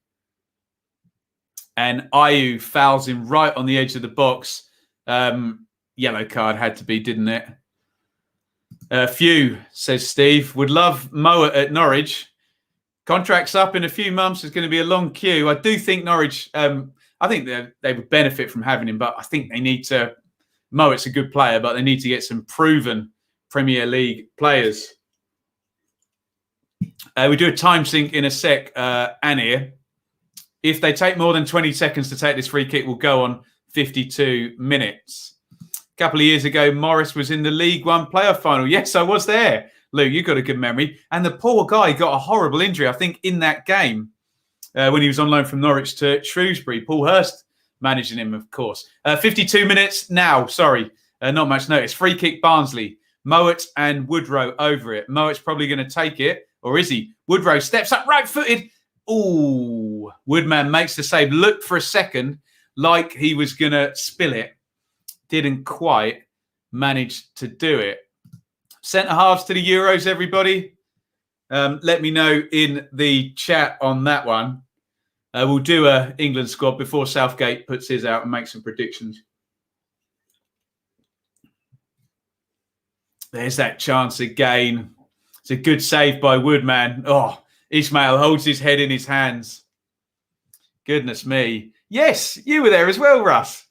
And Ayew fouls him right on the edge of the box. Yellow card had to be, didn't it? Few, says Steve. Would love Mowat at Norwich. Contract's up in a few months. There's going to be a long queue. I do think Norwich, I think they would benefit from having him, but I think they need to. Mowat's a good player, but they need to get some proven Premier League players. We do a time sync in a sec, Anir. If they take more than 20 seconds to take this free kick, we'll go on 52 minutes. A couple of years ago, Morris was in the League One playoff final. Yes, I was there. Luke, you've got a good memory. And the poor guy got a horrible injury, I think, in that game when he was on loan from Norwich to Shrewsbury. Paul Hurst managing him, of course. 52 minutes now. Sorry, not much notice. Free kick, Barnsley. Mowat and Woodrow over it. Mowat's probably going to take it. Or is he? Woodrow steps up right-footed. Ooh, Woodman makes the save. Looked for a second like he was going to spill it. Didn't quite manage to do it. Centre halves to the Euros, everybody. Let me know in the chat on that one. We'll do a England squad before Southgate puts his out and makes some predictions. There's that chance again. It's a good save by Woodman. Oh, Ismail holds his head in his hands. Goodness me. Yes, you were there as well, Russ.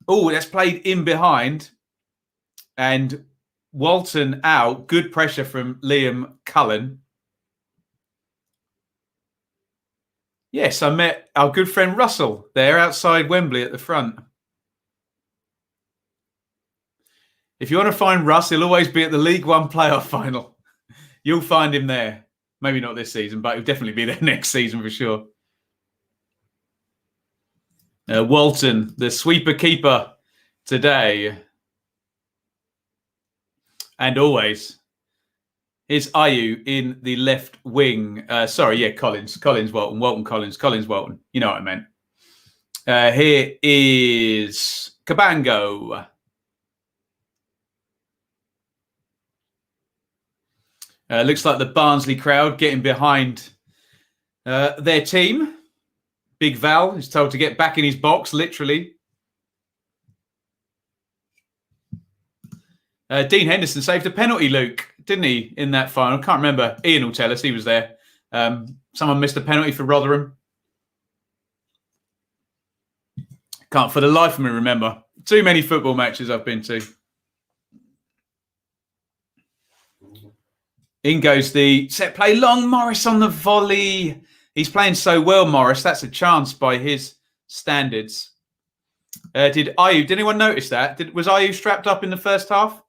Oh, that's played in behind. And Walton out. Good pressure from Liam Cullen. Yes, I met our good friend Russell there outside Wembley at the front. If you want to find Russ, he'll always be at the League One playoff final. You'll find him there. Maybe not this season, but he'll definitely be there next season for sure. Walton, the sweeper keeper today. And always. Here's Ayew in the left wing. Collins, Walton, Walton, Collins, Walton. You know what I meant. Here is Cabango. Looks like the Barnsley crowd getting behind their team. Big Val is told to get back in his box, literally. Dean Henderson saved a penalty, Luke, didn't he, in that final? Can't remember. Iain will tell us. He was there. Someone missed a penalty for Rotherham. Can't for the life of me remember. Too many football matches I've been to. In goes the set play. Long Morris on the volley. He's playing so well, Morris. That's a chance by his standards. Did anyone notice that? Was Ayew strapped up in the first half?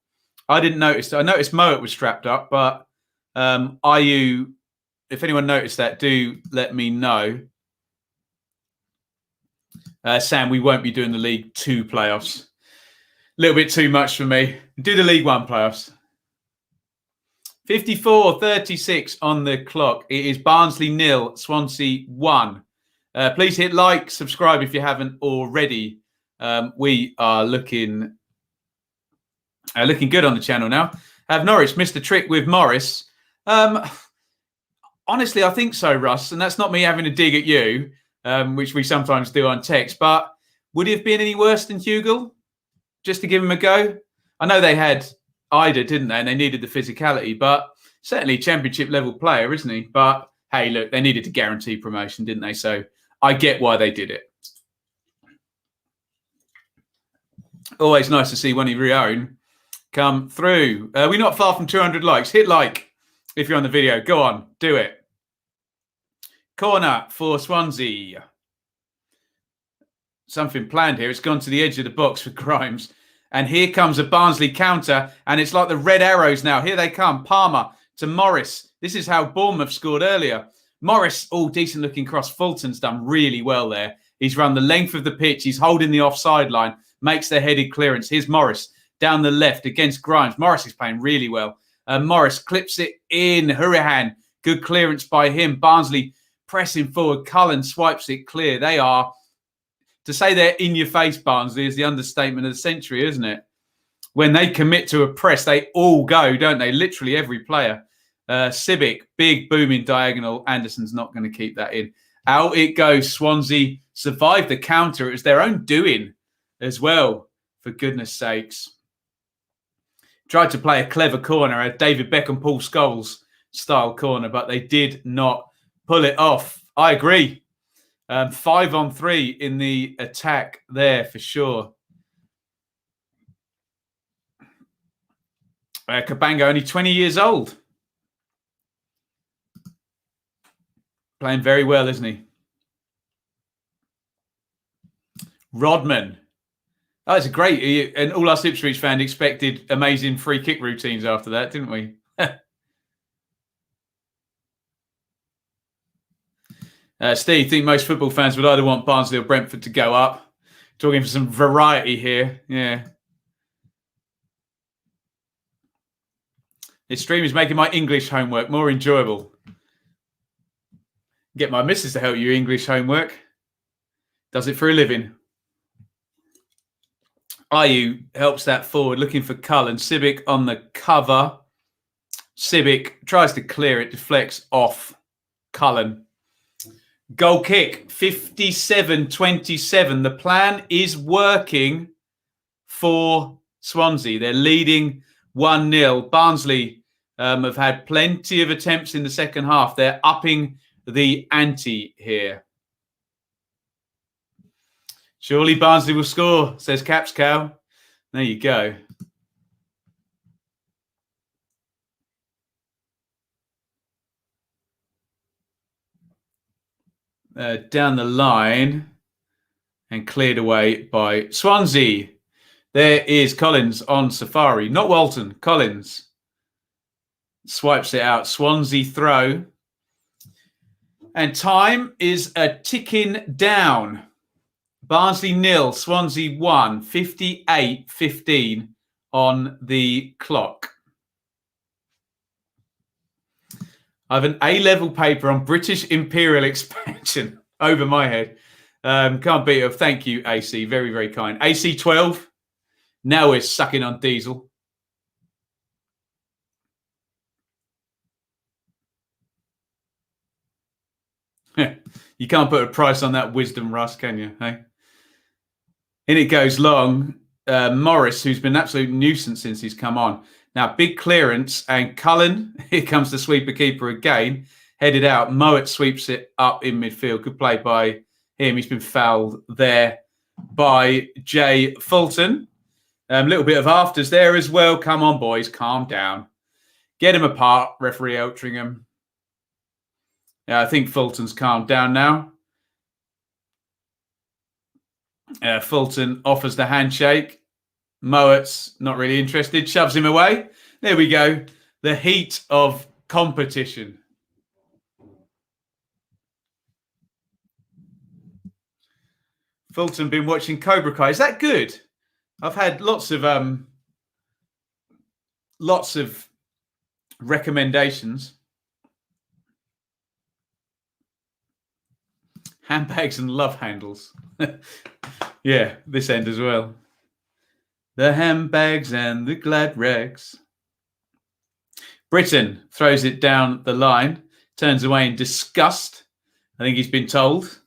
I didn't notice that. I noticed Moet was strapped up, but Ayew, if anyone noticed that, do let me know. Sam, we won't be doing the League 2 playoffs. A little bit too much for me. Do the League 1 playoffs. 54:36 on the clock. It is Barnsley 0, Swansea 1. Please hit like, subscribe if you haven't already. We are looking good on the channel now. Have Norwich missed a trick with Morris? Honestly, I think so, Russ. And that's not me having a dig at you, which we sometimes do on text. But would it have been any worse than Hugel? Just to give him a go? I know they had Ida, didn't they? And they needed the physicality, but certainly championship level player, isn't he? But hey, look, they needed to guarantee promotion, didn't they? So I get why they did it. Always nice to see one of your own come through. We're not far from 200 likes. Hit like if you're on the video. Go on, do it. Corner for Swansea. Something planned here. It's gone to the edge of the box for Grimes. And here comes a Barnsley counter. And it's like the red arrows now. Here they come. Palmer to Morris. This is how Bournemouth scored earlier. Morris, decent looking cross. Fulton's done really well there. He's run the length of the pitch. He's holding the offside line. Makes the headed clearance. Here's Morris down the left against Grimes. Morris is playing really well. Morris clips it in. Hurahan. Good clearance by him. Barnsley pressing forward. Cullen swipes it clear. They are... To say they're in your face, Barnsley, is the understatement of the century, isn't it? When they commit to a press, they all go, don't they? Literally every player. Civic, big booming diagonal. Anderson's not going to keep that in. Out it goes. Swansea survived the counter. It was their own doing as well, for goodness sakes. Tried to play a clever corner, a David Beckham, Paul Scholes style corner, but they did not pull it off. I agree. 5-on-3 in the attack there for sure. Cabango, only 20 years old. Playing very well, isn't he? Rodman. Oh, it's a great... And all us Ipswich fans expected amazing free kick routines after that, didn't we? Steve, think most football fans would either want Barnsley or Brentford to go up. Talking for some variety here. Yeah. This stream is making my English homework more enjoyable. Get my missus to help you English homework. Does it for a living. Mayhew helps that forward, looking for Cullen. Civic on the cover. Civic tries to clear it, deflects off Cullen. Goal kick, 57-27. The plan is working for Swansea. They're leading 1-0. Barnsley have had plenty of attempts in the second half. They're upping the ante here. Surely Barnsley will score, says Caps Cow. There you go. Down the line and cleared away by Swansea. There is Collins on Safari. Not Walton, Collins. Swipes it out. Swansea throw. And time is a ticking down. Barnsley 0, Swansea 1, 58-15 on the clock. I have an A-level paper on British Imperial expansion over my head. Can't beat it. Thank you, AC. Very, very kind. AC 12. Now we're sucking on diesel. You can't put a price on that wisdom, Russ, can you? Hey? In it goes long. Morris, who's been an absolute nuisance since he's come on. Now, big clearance, and Cullen, here comes the sweeper keeper again, headed out. Mowat sweeps it up in midfield. Good play by him. He's been fouled there by Jay Fulton. Little bit of afters there as well. Come on, boys, calm down. Get him apart, referee Eltringham. Yeah, I think Fulton's calmed down now. Fulton offers the handshake. Mowat's not really interested, shoves him away. There we go. The heat of competition. Fulton been watching Cobra Kai. Is that good? I've had lots of recommendations. Handbags and love handles. Yeah, this end as well. The handbags and the glad rags. Britain throws it down the line, turns away in disgust. I think he's been told.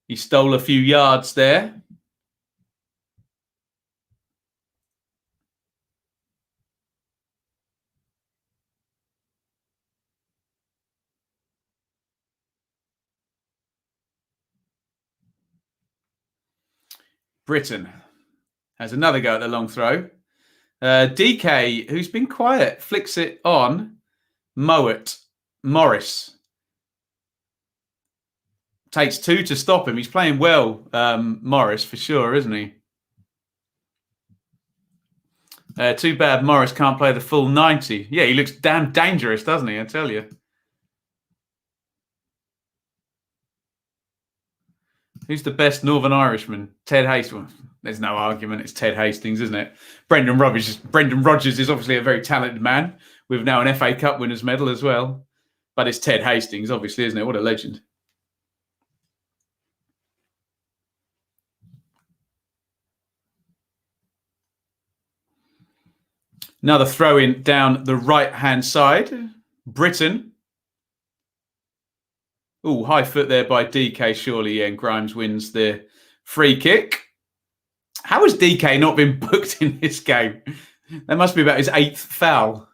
He stole a few yards there. Britain has another go at the long throw. DK, who's been quiet, flicks it on. Mowat. Morris. Takes two to stop him. He's playing well, Morris, for sure, isn't he? Too bad Morris can't play the full 90. Yeah, he looks damn dangerous, doesn't he? I tell you. Who's the best Northern Irishman? Ted Hastings. There's no argument. It's Ted Hastings, isn't it? Brendan Rodgers is obviously a very talented man with now an FA Cup winners medal as well. But it's Ted Hastings, obviously, isn't it? What a legend. Another throw in down the right-hand side. Britain. Oh, high foot there by DK, surely. Yeah, and Grimes wins the free kick. How has DK not been booked in this game? That must be about his 8th foul.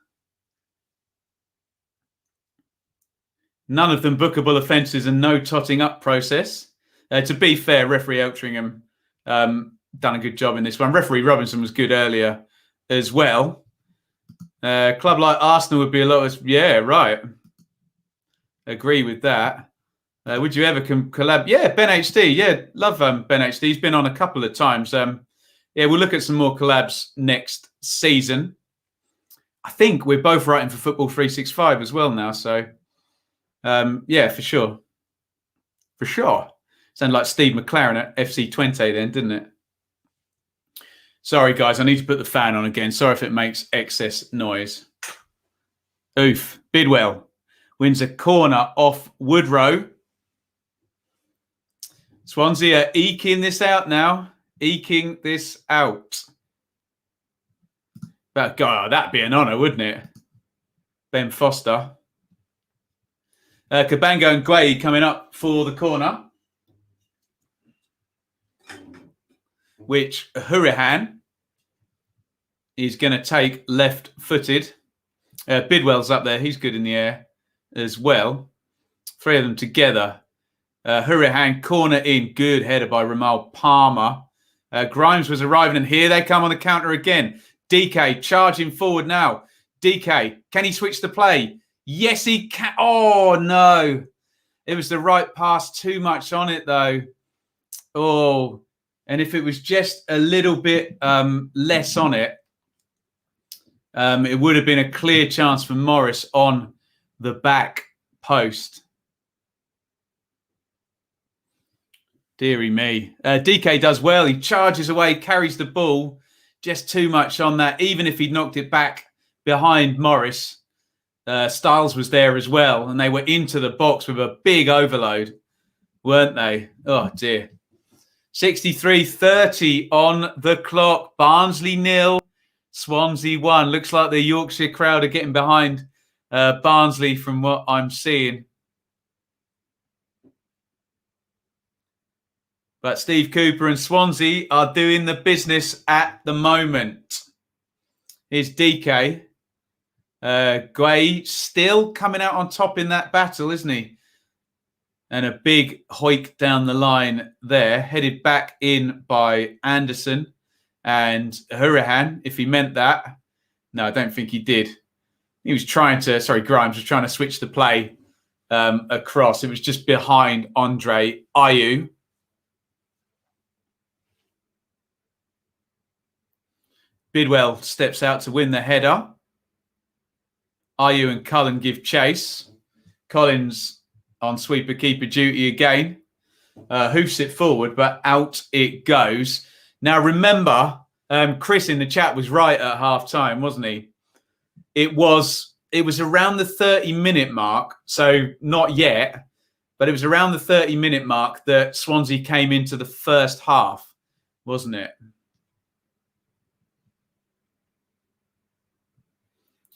None of them bookable offences and no totting up process. To be fair, referee Eltringham done a good job in this one. Referee Robinson was good earlier as well. Club like Arsenal would be a lot of... Yeah, right. Agree with that. Would you ever collab? Yeah, Ben HD. Yeah, love Ben HD. He's been on a couple of times. Yeah, we'll look at some more collabs next season. I think we're both writing for Football 365 as well now. So, yeah, for sure. For sure. Sounded like Steve McLaren at FC Twente then, didn't it? Sorry, guys. I need to put the fan on again. Sorry if it makes excess noise. Oof. Bidwell wins a corner off Woodrow. Swansea are eking this out now. Eking this out. But God, that'd be an honour, wouldn't it? Ben Foster. Cabango and Guay coming up for the corner. Which Hurahan is going to take left-footed. Bidwell's up there. He's good in the air as well. Three of them together. Hurahan, corner in. Good header by Ramal Palmer. Grimes was arriving, and here they come on the counter again. DK charging forward now. DK, can he switch the play? Yes, he can. Oh, no. It was the right pass. Too much on it, though. Oh, and if it was just a little bit less on it, it would have been a clear chance for Morris on the back post. Deary me. DK does well. He charges away, carries the ball. Just too much on that. Even if he'd knocked it back behind Morris, Styles was there as well. And they were into the box with a big overload, weren't they? Oh, dear. 63:30 on the clock. Barnsley 0, Swansea 1. Looks like the Yorkshire crowd are getting behind Barnsley from what I'm seeing. But Steve Cooper and Swansea are doing the business at the moment. Here's DK. Guay still coming out on top in that battle, isn't he? And a big hoik down the line there. Headed back in by Anderson and Hurahan, if he meant that. No, I don't think he did. He was trying to, Grimes was trying to switch the play across. It was just behind Andre Ayew. Bidwell steps out to win the header. Ayew and Cullen give chase. Collins on sweeper keeper duty again. Hoofs it forward, but out it goes. Now remember, Chris in the chat was right at half time, wasn't he? It was around the 30-minute mark, so not yet, but it was around the 30-minute mark that Swansea came into the first half, wasn't it?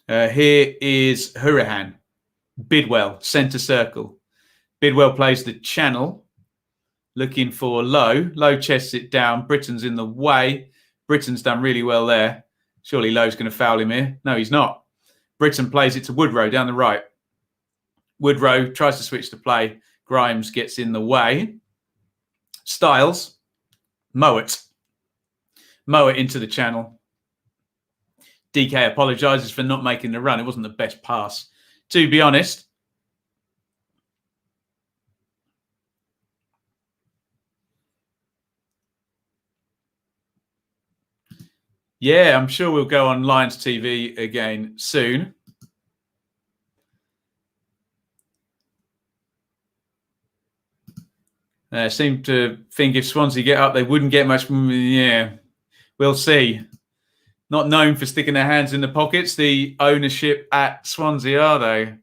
Here is Hurahan. Bidwell, centre circle. Bidwell plays the channel, looking for Lowe. Lowe chests it down. Britton's in the way. Britton's done really well there. Surely Lowe's going to foul him here. No, he's not. Britton plays it to Woodrow down the right. Woodrow tries to switch the play. Grimes gets in the way. Styles. Mowat. Mowat into the channel. DK apologises for not making the run. It wasn't the best pass, to be honest. Yeah, I'm sure we'll go on Lions TV again soon. Seem to think if Swansea get up, they wouldn't get much. Yeah, we'll see. Not known for sticking their hands in the pockets, the ownership at Swansea, are they?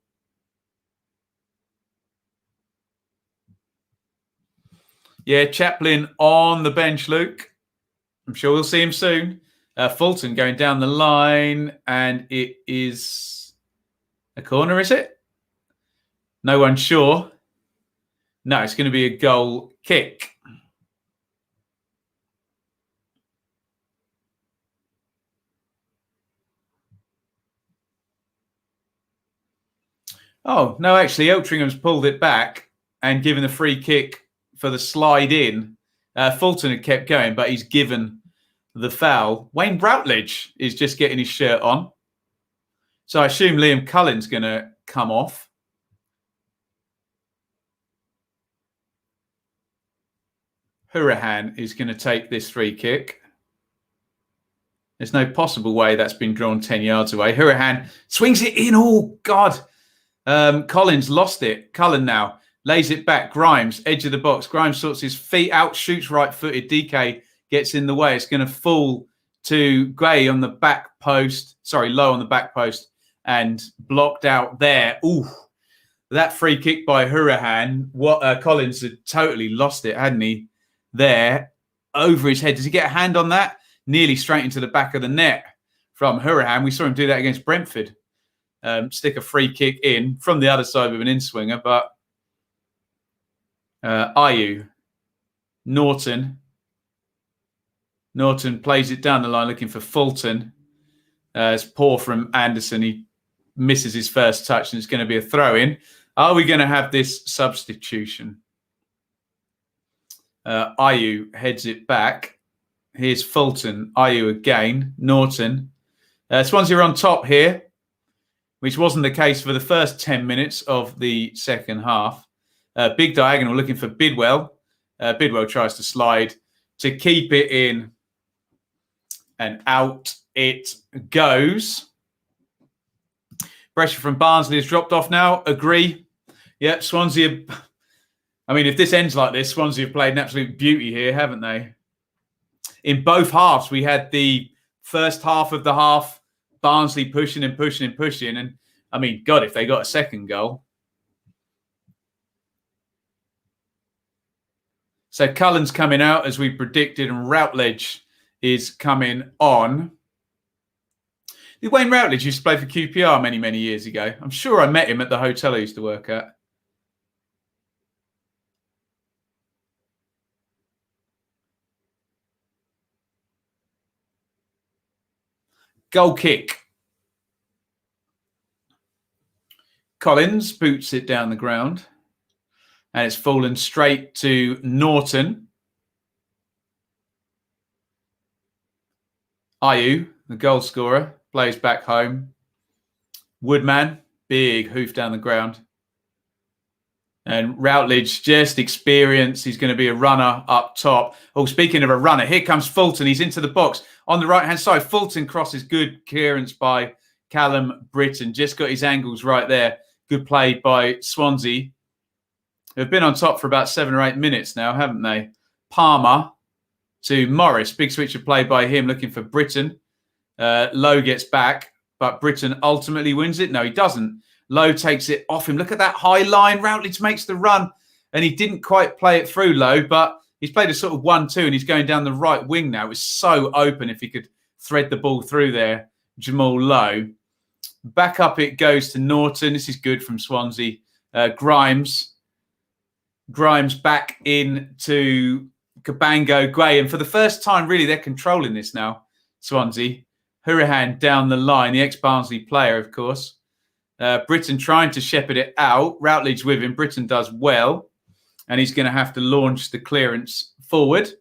Yeah, Chaplin on the bench, Luke. I'm sure we'll see him soon. Fulton going down the line, and it is a corner, is it? No one's sure. No, it's going to be a goal kick. Oh, no, actually, Eltringham's pulled it back and given a free kick for the slide in. Fulton had kept going, but he's given the foul. Wayne Routledge is just getting his shirt on. So I assume Liam Cullen's going to come off. Hurahan is going to take this free kick. There's no possible way that's been drawn 10 yards away. Hurahan swings it in. Oh, God. Collins lost it. Cullen now lays it back. Grimes, edge of the box. Grimes sorts his feet out, shoots right-footed. DK gets in the way. It's going to fall to Gray on the back post. Sorry, Low on the back post and blocked out there. Ooh, that free kick by Hurahan, Collins had totally lost it, hadn't he? There, over his head. Does he get a hand on that? Nearly straight into the back of the net from Hurahan. We saw him do that against Brentford. Stick a free kick in from the other side with an in-swinger, but Mayhew, Norton plays it down the line looking for Fulton. It's poor from Anderson. He misses his first touch and it's going to be a throw-in. Are we going to have this substitution? Mayhew heads it back. Here's Fulton. Mayhew again. Norton. Swansea are on top here, which wasn't the case for the first 10 minutes of the second half. Big diagonal looking for Bidwell. Bidwell tries to slide to keep it in. And out it goes. Pressure from Barnsley has dropped off now. Agree. Yeah, Swansea. I mean, if this ends like this, Swansea have played an absolute beauty here, haven't they? In both halves, we had the first half of the half, Barnsley pushing and pushing and pushing. And, I mean, God, if they got a second goal. So Cullen's coming out as we predicted, and Routledge is coming on. Wayne Routledge used to play for QPR many, many years ago. I'm sure I met him at the hotel I used to work at. Goal kick. Collins boots it down the ground. And it's fallen straight to Norton. Mayhew, the goal scorer, plays back home. Woodman, big hoof down the ground. And Routledge, just experience. He's going to be a runner up top. Oh, speaking of a runner, here comes Fulton. He's into the box on the right-hand side. Fulton crosses, good clearance by Callum Britton. Just got his angles right there. Good play by Swansea. They've been on top for about 7 or 8 minutes now, haven't they? Palmer to Morris. Big switch of play by him, looking for Britton. Lowe gets back, but Britton ultimately wins it. No, he doesn't. Lowe takes it off him. Look at that high line. Routledge makes the run, and he didn't quite play it through, Lowe, but he's played a sort of 1-2, and he's going down the right wing now. It was so open if he could thread the ball through there, Jamal Lowe. Back up it goes to Norton. This is good from Swansea. Grimes back into Cabango, Guay. And for the first time, really, they're controlling this now, Swansea. Hurahan down the line, the ex-Barnsley player, of course. Britton trying to shepherd it out. Routledge with him. Britton does well. And he's going to have to launch the clearance forward,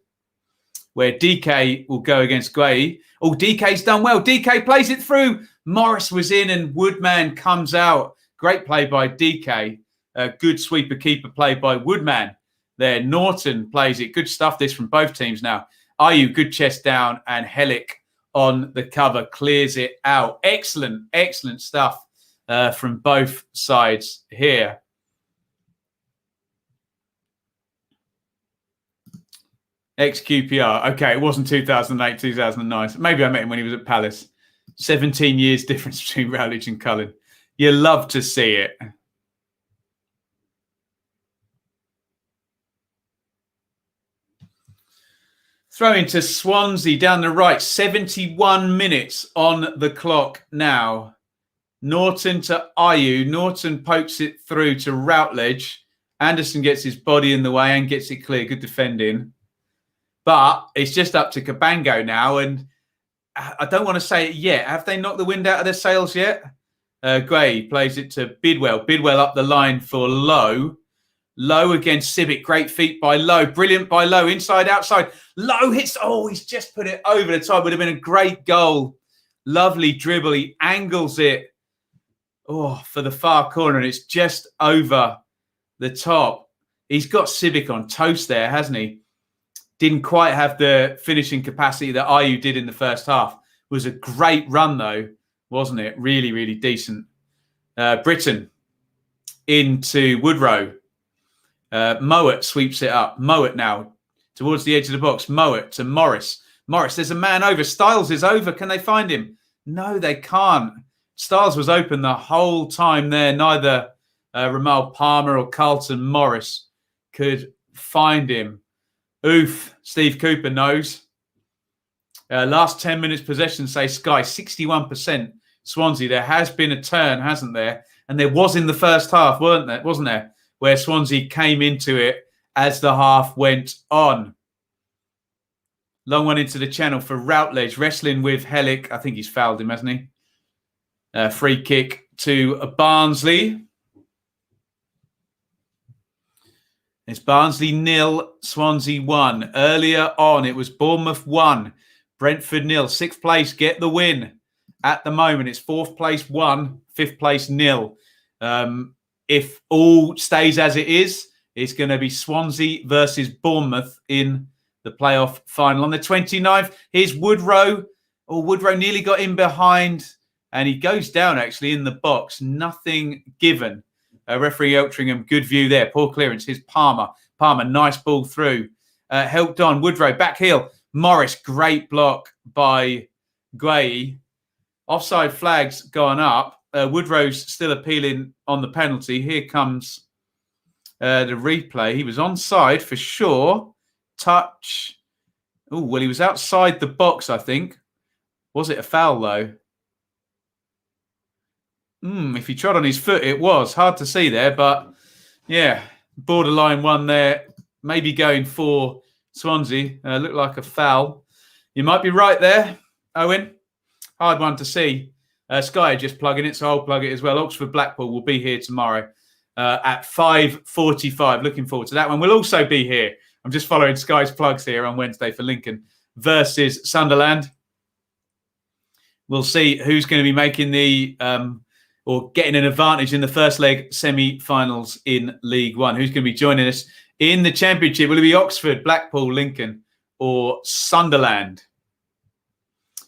where DK will go against Guay. Oh, DK's done well. DK plays it through. Morris was in and Woodman comes out. Great play by DK. Good sweeper keeper play by Woodman there. Norton plays it. Good stuff this from both teams now. Mayhew, good chest down, and Hellick on the cover clears it out. Excellent, excellent stuff from both sides here. Ex-QPR. Okay, it wasn't 2008, 2009. So maybe I met him when he was at Palace. 17 years difference between Routledge and Cullen. You love to see it. Throw into Swansea down the right. 71 minutes on the clock now. Norton to Mayhew. Norton pokes it through to Routledge. Anderson gets his body in the way and gets it clear. Good defending. But it's just up to Cabango now. And I don't want to say it yet. Have they knocked the wind out of their sails yet? Gray plays it to Bidwell. Bidwell up the line for Lowe. Lowe against Civic. Great feet by Lowe. Brilliant by Lowe. Inside, outside. Lowe hits. Oh, he's just put it over the top. Would have been a great goal. Lovely dribble. He angles it. Oh, for the far corner. And it's just over the top. He's got Civic on toast there, hasn't he? Didn't quite have the finishing capacity that Mayhew did in the first half. It was a great run, though, wasn't it? Really, really decent. Britton into Woodrow. Mowat sweeps it up. Mowat now towards the edge of the box. Mowat to Morris. Morris, there's a man over. Styles is over. Can they find him? No, they can't. Styles was open the whole time there. Neither Ramal Palmer or Carlton Morris could find him. Oof, Steve Cooper knows. Last 10 minutes possession, say Sky, 61% Swansea. There has been a turn, hasn't there? And there was in the first half, wasn't there? Where Swansea came into it as the half went on. Long one into the channel for Routledge, wrestling with Hellick. I think he's fouled him, hasn't he? Free kick to Barnsley. It's Barnsley 0, Swansea 1. Earlier on, it was Bournemouth 1, Brentford 0. 6th place, get the win. At the moment, it's 4th place 1, 5th place 0. If all stays as it is, it's going to be Swansea versus Bournemouth in the playoff final. On the 29th, here's Woodrow. Oh, Woodrow nearly got in behind, and he goes down actually in the box. Nothing given. Referee Eltringham, good view there. Poor clearance. Here's Palmer. Palmer, nice ball through. Helped on. Woodrow, back heel. Morris, great block by Gray. Offside flags gone up. Woodrow's still appealing on the penalty. Here comes the replay. He was onside for sure. Touch. Oh, well, he was outside the box, I think. Was it a foul, though? If he trod on his foot, it was. Hard to see there, but yeah, borderline one there. Maybe going for Swansea. Looked like a foul. You might be right there, Owen. Hard one to see. Sky just plugging it, so I'll plug it as well. Oxford Blackpool will be here tomorrow at 5:45. Looking forward to that one. We'll also be here. I'm just following Sky's plugs here on Wednesday for Lincoln versus Sunderland. We'll see who's going to be making the or getting an advantage in the first leg semi-finals in League One. Who's going to be joining us in the Championship? Will it be Oxford, Blackpool, Lincoln, or Sunderland?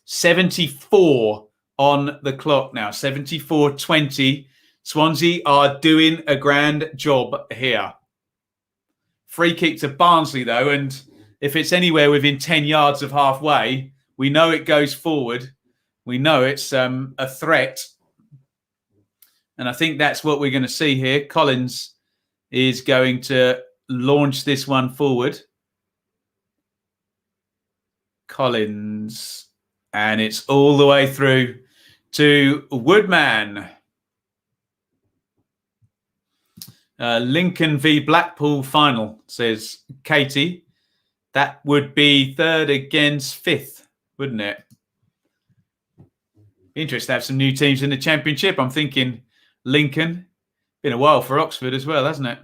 74 on the clock now. 74-20. Swansea are doing a grand job here. Free kick to Barnsley, though, and if it's anywhere within 10 yards of halfway, we know it goes forward. We know it's a threat. And I think that's what we're going to see here. Collins is going to launch this one forward. Collins. And it's all the way through to Woodman. Lincoln v Blackpool final, says Katie. That would be 3rd against 5th, wouldn't it? Interesting to have some new teams in the Championship. I'm thinking Lincoln. Been a while for Oxford as well, hasn't it?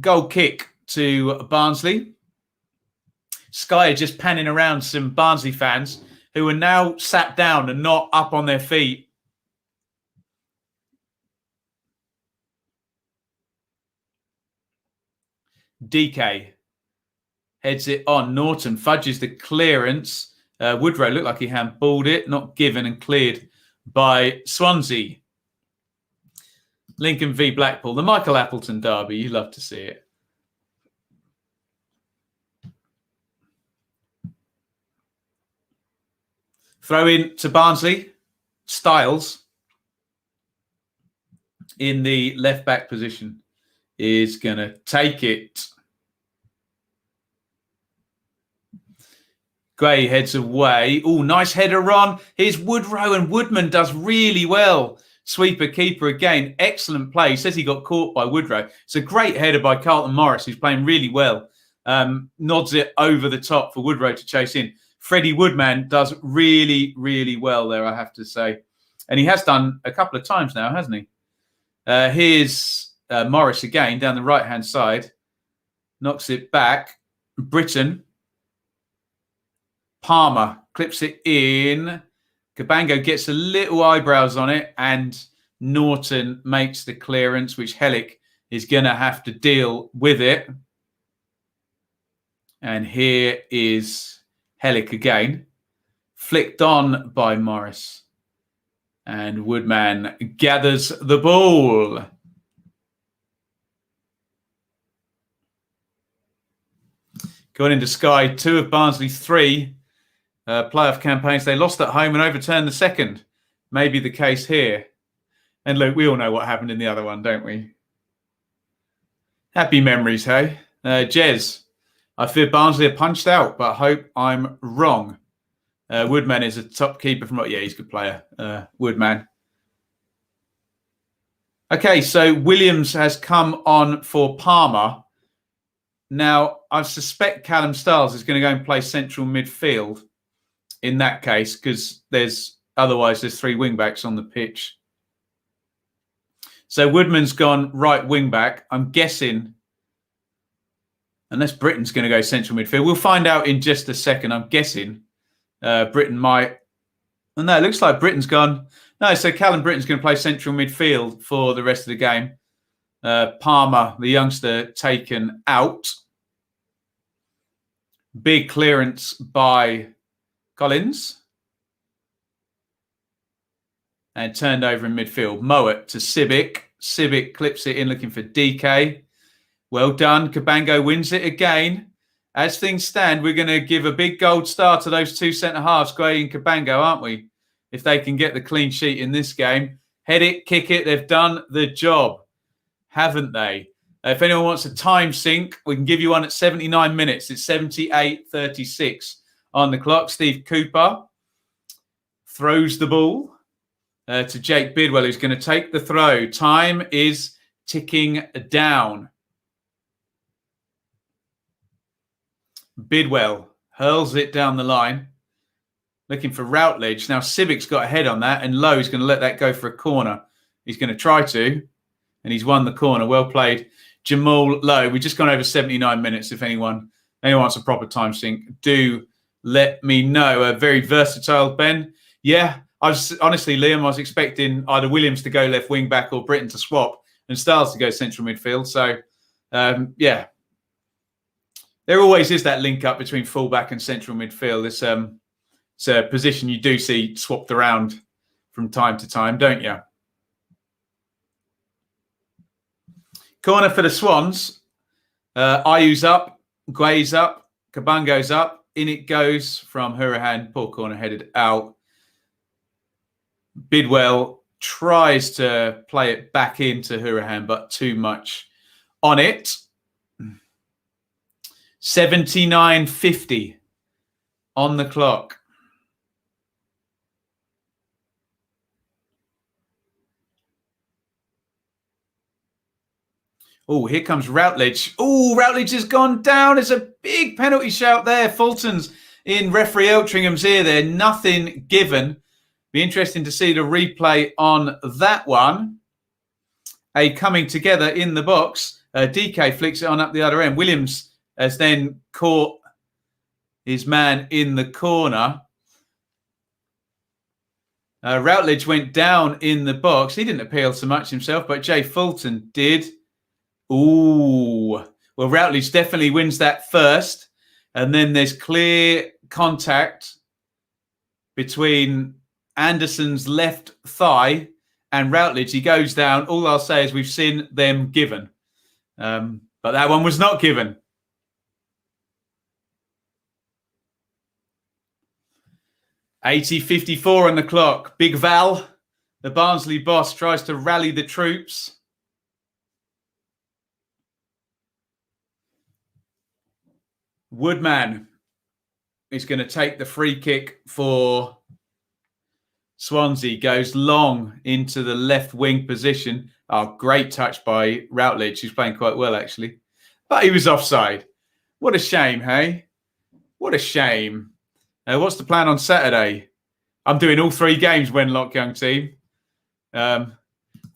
Goal kick to Barnsley. Sky are just panning around some Barnsley fans who are now sat down and not up on their feet. DK heads it on. Norton fudges the clearance. Woodrow looked like he handballed it, not given and cleared by Swansea. Lincoln v Blackpool, the Michael Appleton derby. You love to see it. Throw in to Barnsley. Styles in the left back position is going to take it. Gray heads away. Oh, nice header on. Here's Woodrow, and Woodman does really well. Sweeper keeper again. Excellent play. He says he got caught by Woodrow. It's a great header by Carlton Morris, who's playing really well. Nods it over the top for Woodrow to chase in. Freddie Woodman does really, really well there, I have to say. And he has done a couple of times now, hasn't he? Here's Morris again down the right-hand side. Knocks it back. Britton. Palmer clips it in. Cabango gets a little eyebrows on it, and Norton makes the clearance, which Hellick is going to have to deal with it. And here is Hellick again, flicked on by Morris. And Woodman gathers the ball. Going into Sky, 2 of Barnsley's 3 playoff campaigns. They lost at home and overturned the second. Maybe the case here. And look, we all know what happened in the other one, don't we? Happy memories, hey? Jez, I fear Barnsley are punched out, but I hope I'm wrong. Woodman is a top keeper from... Yeah, he's a good player. Woodman. Okay, so Williams has come on for Palmer. Now, I suspect Callum Stiles is going to go and play central midfield in that case, because otherwise there's 3 wing-backs on the pitch. So Woodman's gone right wing-back. I'm guessing, unless Britain's going to go central midfield. We'll find out in just a second. I'm guessing Britain might... Oh, no, it looks like Britain's gone... No, so Callum Britton's going to play central midfield for the rest of the game. Palmer, the youngster, taken out. Big clearance by Collins. And turned over in midfield. Mowat to Sibic. Sibic clips it in looking for DK. Well done. Cabango wins it again. As things stand, we're going to give a big gold star to those 2 centre-halves, Gray and Cabango, aren't we? If they can get the clean sheet in this game. Head it, kick it. They've done the job, haven't they? If anyone wants a time sync, we can give you one at 79 minutes. It's 78:36 on the clock. Steve Cooper throws the ball to Jake Bidwell, who's going to take the throw. Time is ticking down. Bidwell hurls it down the line. Looking for Routledge. Now, Sibic's got a head on that, and Lowe's going to let that go for a corner. He's going to try to, and he's won the corner. Well played, Jamal Lowe. We've just gone over 79 minutes. If anyone wants a proper time sync, do let me know. Very versatile, Ben. Yeah, honestly, Liam, I was expecting either Williams to go left wing back or Britton to swap and Stiles to go central midfield. So, yeah. There always is that link up between fullback and central midfield. It's a position you do see swapped around from time to time, don't you? Corner for the Swans. Ayu's up, Guay's up, Cabango's up. In it goes from Hurahan. Poor corner headed out. Bidwell tries to play it back into Hurahan, but too much on it. 79:50 on the clock. Oh, here comes Routledge. Oh, Routledge has gone down. There's a big penalty shout there. Fulton's in referee Eltringham's ear there. Nothing given. Be interesting to see the replay on that one. A coming together in the box. DK flicks it on up the other end. Williams has then caught his man in the corner. Routledge went down in the box. He didn't appeal so much himself, but Jay Fulton did. Ooh. Well, Routledge definitely wins that first. And then there's clear contact between Anderson's left thigh and Routledge. He goes down. All I'll say is we've seen them given. But that one was not given. $80:54 on the clock. Big Val, the Barnsley boss, tries to rally the troops. Woodman is going to take the free kick for Swansea. Goes long into the left wing position. Oh, great touch by Routledge, who's playing quite well, actually. But he was offside. What a shame, hey? What a shame. What's the plan on Saturday? I'm doing all 3 games, Wenlock, young team.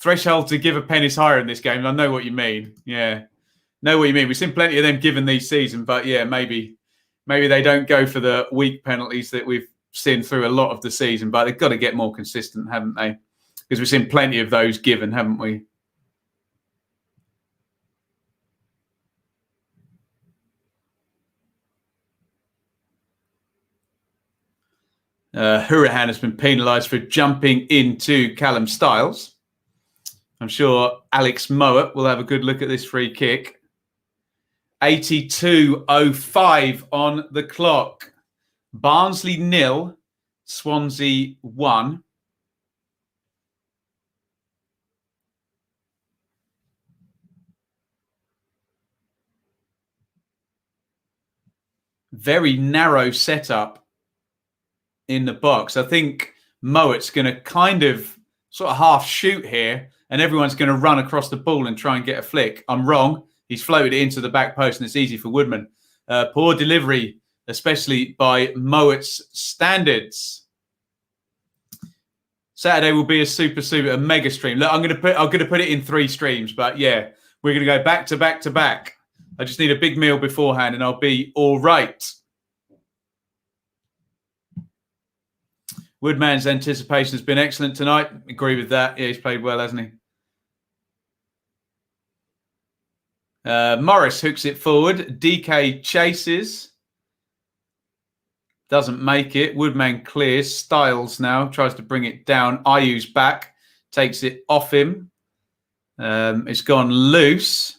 Threshold to give a pen is higher in this game. I know what you mean. Yeah. Know what you mean. We've seen plenty of them given these season, but yeah, maybe they don't go for the weak penalties that we've seen through a lot of the season, but they've got to get more consistent, haven't they? Because we've seen plenty of those given, haven't we? Hurahan has been penalised for jumping into Callum Stiles. I'm sure Alex Mowat will have a good look at this free kick. 82:05 on the clock. Barnsley 0, Swansea 1. Very narrow setup in the box. I think Mowatt's going to kind of sort of half shoot here, and everyone's going to run across the ball and try and get a flick. I'm wrong. He's floated it into the back post, and it's easy for Woodman. Poor delivery, especially by Mowatt's standards. Saturday will be a mega stream. Look, I'm going to put it in 3 streams, but yeah, we're going to go back to back to back. I just need a big meal beforehand, and I'll be all right. Woodman's anticipation has been excellent tonight. Agree with that. Yeah, he's played well, hasn't he? Morris hooks it forward. DK chases. Doesn't make it. Woodman clears. Styles now tries to bring it down. Ayu's back. Takes it off him. It's gone loose.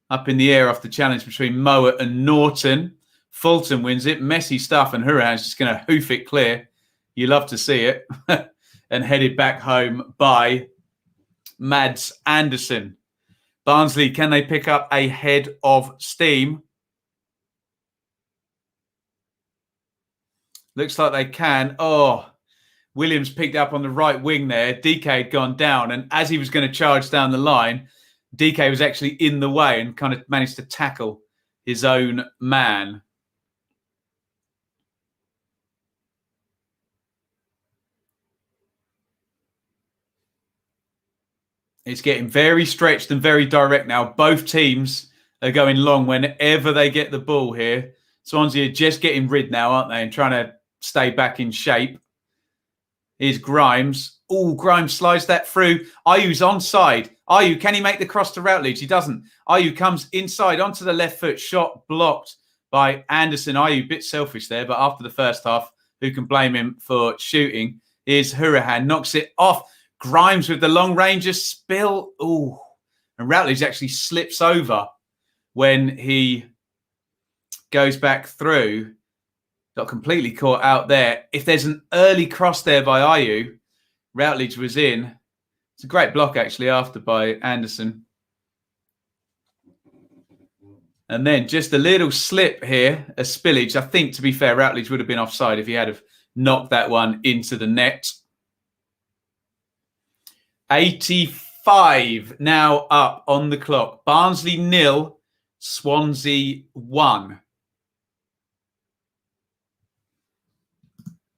Up in the air off the challenge between Mowat and Norton. Fulton wins it. Messy stuff, and Hurahan's just going to hoof it clear. You love to see it. And headed back home by Mads Anderson. Barnsley, can they pick up a head of steam? Looks like they can. Oh, Williams picked up on the right wing there. DK had gone down, and as he was going to charge down the line, DK was actually in the way and kind of managed to tackle his own man. It's getting very stretched and very direct now. Both teams are going long whenever they get the ball here. Swansea are just getting rid now, aren't they? And trying to stay back in shape. Here's Grimes. Oh, Grimes slides that through. Ayu's onside. Ayew, can he make the cross to Routledge? He doesn't. Ayew comes inside onto the left foot. Shot blocked by Anderson. Ayew, bit selfish there, but after the first half, who can blame him for shooting? Here's Hurahan. Knocks it off. Grimes with the long ranger spill. Oh, and Routledge actually slips over when he goes back through. Got completely caught out there. If there's an early cross there by Ayew, Routledge was in. It's a great block, actually, after by Anderson. And then just a little slip here, a spillage. I think, to be fair, Routledge would have been offside if he had have knocked that one into the net. 85 now up on the clock. Barnsley 0, Swansea 1.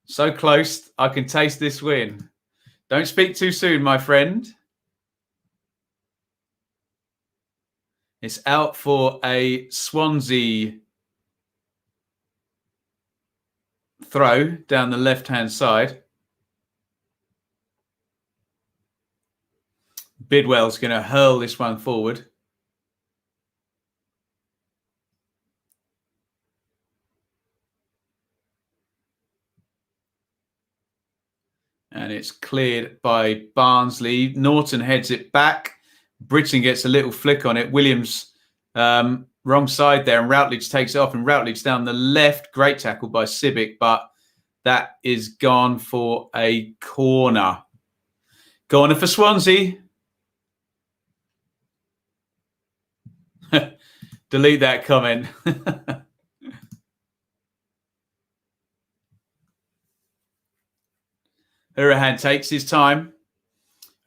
So close, I can taste this win. Don't speak too soon, my friend. It's out for a Swansea throw down the left-hand side. Bidwell's going to hurl this one forward. And it's cleared by Barnsley. Norton heads it back. Britton gets a little flick on it. Williams wrong side there, and Routledge takes it off, and Routledge down the left. Great tackle by Sibic, but that is gone for a corner. Corner for Swansea. Delete that comment. Hurahan takes his time.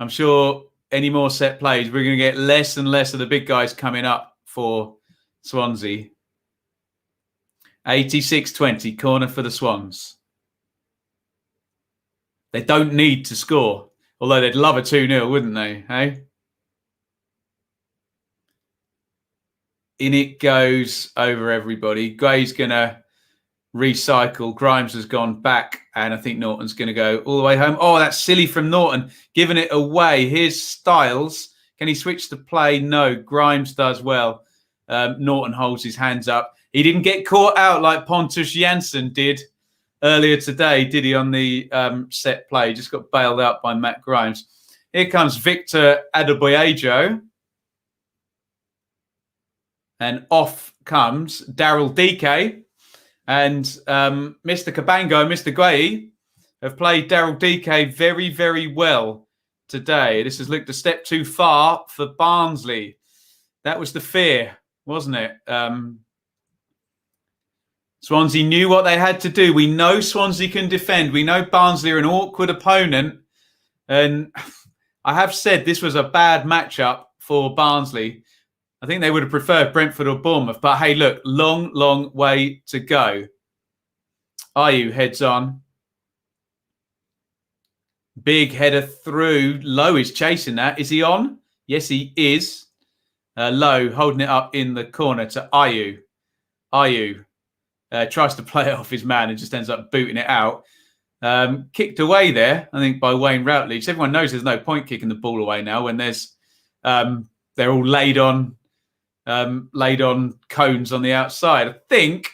I'm sure any more set plays, we're going to get less and less of the big guys coming up for Swansea. 86-20, corner for the Swans. They don't need to score, although they'd love a 2-0, wouldn't they? Hey? In it goes over everybody. Gray's going to recycle. Grimes has gone back, and I think Norton's going to go all the way home. Oh, that's silly from Norton, giving it away. Here's Styles. Can he switch the play? No, Grimes does well. Norton holds his hands up. He didn't get caught out like Pontus Jansson did earlier today, did he, on the set play? Just got bailed out by Matt Grimes. Here comes Victor Adebayo. And off comes Daryl DK. And Mr. Cabango and Mr. Guay have played Daryl DK very, very well today. This has looked a step too far for Barnsley. That was the fear, wasn't it? Swansea knew what they had to do. We know Swansea can defend. We know Barnsley are an awkward opponent. And I have said this was a bad matchup for Barnsley. I think they would have preferred Brentford or Bournemouth. But hey, look, long, long way to go. Mayhew heads on. Big header through. Lowe is chasing that. Is he on? Yes, he is. Lowe holding it up in the corner to Mayhew. Mayhew tries to play it off his man and just ends up booting it out. Kicked away there, I think, by Wayne Routledge. Everyone knows there's no point kicking the ball away now when there's they're all laid on cones on the outside. I think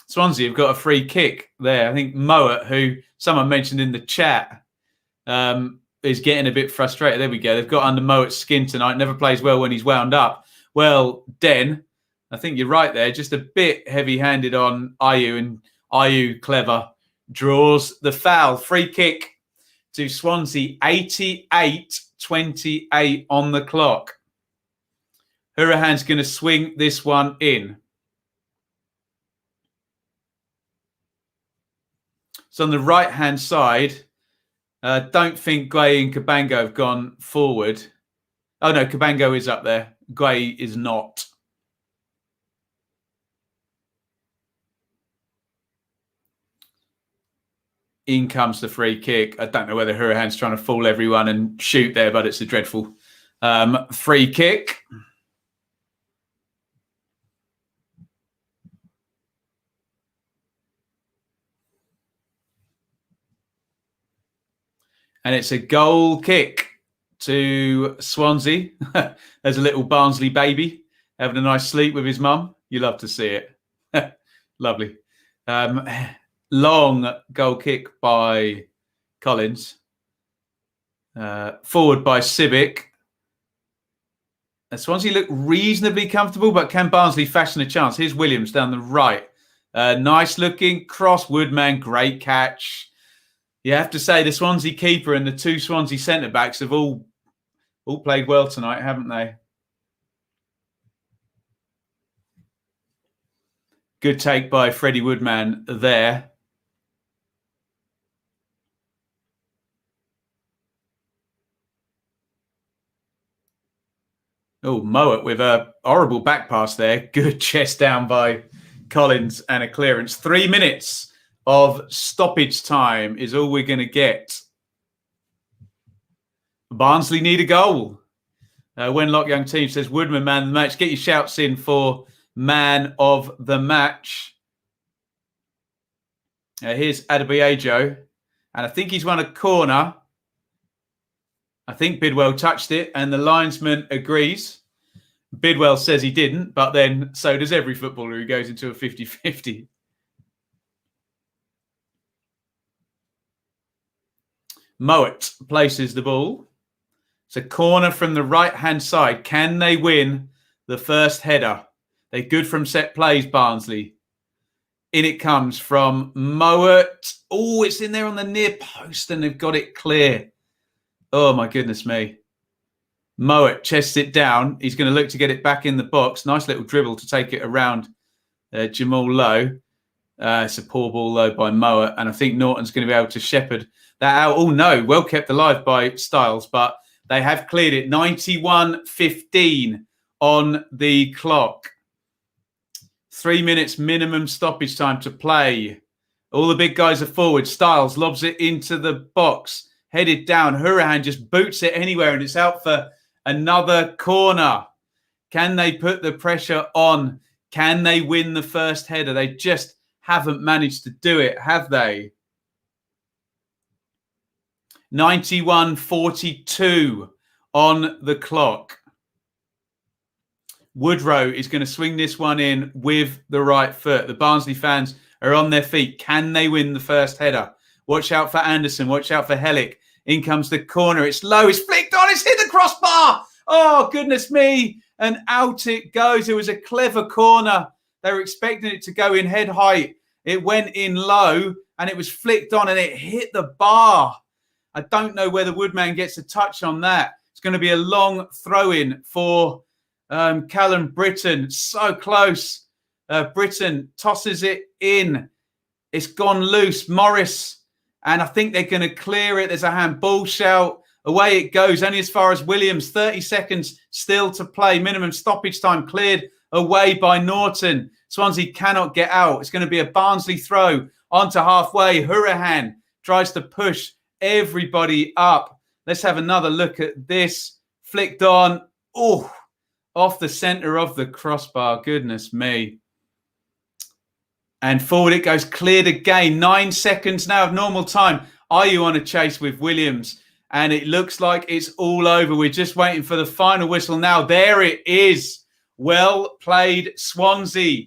Swansea have got a free kick there. I think Mowat, who someone mentioned in the chat, is getting a bit frustrated. There we go. They've got under Mowat's skin tonight. Never plays well when he's wound up. Well, Den, I think you're right there. Just a bit heavy-handed on Mayhew, and Mayhew, clever, draws the foul. Free kick to Swansea, 88-28 on the clock. Hurahan's going to swing this one in. It's on the right-hand side. Don't think Guay and Cabango have gone forward. Oh, no, Cabango is up there. Guay is not. In comes the free kick. I don't know whether Hurahan's trying to fool everyone and shoot there, but it's a dreadful free kick. And it's a goal kick to Swansea. There's a little Barnsley baby having a nice sleep with his mum. You love to see it. Lovely. Long goal kick by Collins. Forward by Civic. And Swansea look reasonably comfortable, but can Barnsley fashion a chance? Here's Williams down the right. Nice looking cross. Woodman, great catch. You have to say the Swansea keeper and the two Swansea centre-backs have all played well tonight, haven't they? Good take by Freddie Woodman there. Oh, Mowat with a horrible back pass there. Good chest down by Collins and a clearance. 3 minutes of stoppage time is all we're going to get. Barnsley need a goal. Wenlock Young Team says, Woodman, man of the match. Get your shouts in for man of the match. Here's Adebayo. And I think he's won a corner. I think Bidwell touched it and the linesman agrees. Bidwell says he didn't, but then so does every footballer who goes into a 50-50. Mowat places the ball. It's a corner from the right-hand side. Can they win the first header? They're good from set plays, Barnsley. In it comes from Mowat. Oh, it's in there on the near post and they've got it clear. Oh, my goodness me. Mowat chests it down. He's going to look to get it back in the box. Nice little dribble to take it around Jamal Lowe. It's a poor ball, though, by Mowat. And I think Norton's going to be able to shepherd that out. Oh, no. Well kept alive by Styles, but they have cleared it. 91:15 on the clock. 3 minutes minimum stoppage time to play. All the big guys are forward. Styles lobs it into the box. Headed down. Hurahan just boots it anywhere and it's out for another corner. Can they put the pressure on? Can they win the first header? They just haven't managed to do it, have they? 91:42 on the clock. Woodrow is going to swing this one in with the right foot. The Barnsley fans are on their feet. Can they win the first header? Watch out for Anderson. Watch out for Hellick. In comes the corner. It's low. It's flicked on. It's hit the crossbar. Oh, goodness me. and out it goes. It was a clever corner. They were expecting it to go in head height. It went in low and it was flicked on and it hit the bar. I don't know whether Woodman gets a touch on that. It's going to be a long throw-in for Callum Britton. So close. Britton tosses it in. It's gone loose. Morris, and I think they're going to clear it. There's a handball shout. Away it goes, only as far as Williams. 30 seconds still to play. Minimum stoppage time cleared away by Norton. Swansea cannot get out. It's going to be a Barnsley throw onto halfway. Hurahan tries to push everybody up. Let's have another look at this. Flicked on. Oh, off the centre of the crossbar. Goodness me. And forward it goes. Cleared again. 9 seconds now of normal time. Are you on a chase with Williams? And it looks like it's all over. We're just waiting for the final whistle now. There it is. Well played, Swansea.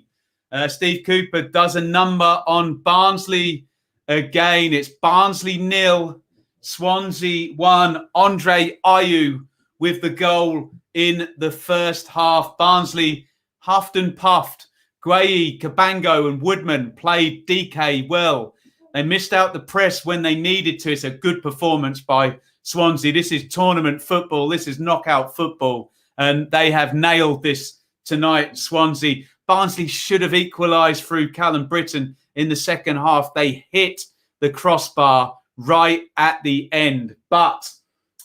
Steve Cooper does a number on Barnsley again. It's Barnsley 0, Swansea 1. Andre Ayew with the goal in the first half. Barnsley huffed and puffed. Gueye, Cabango and Woodman played DK well. They missed out the press when they needed to. It's a good performance by Swansea. This is tournament football. This is knockout football. And they have nailed this tonight, Swansea. Barnsley should have equalised through Callum Britton in the second half. They hit the crossbar right at the end. But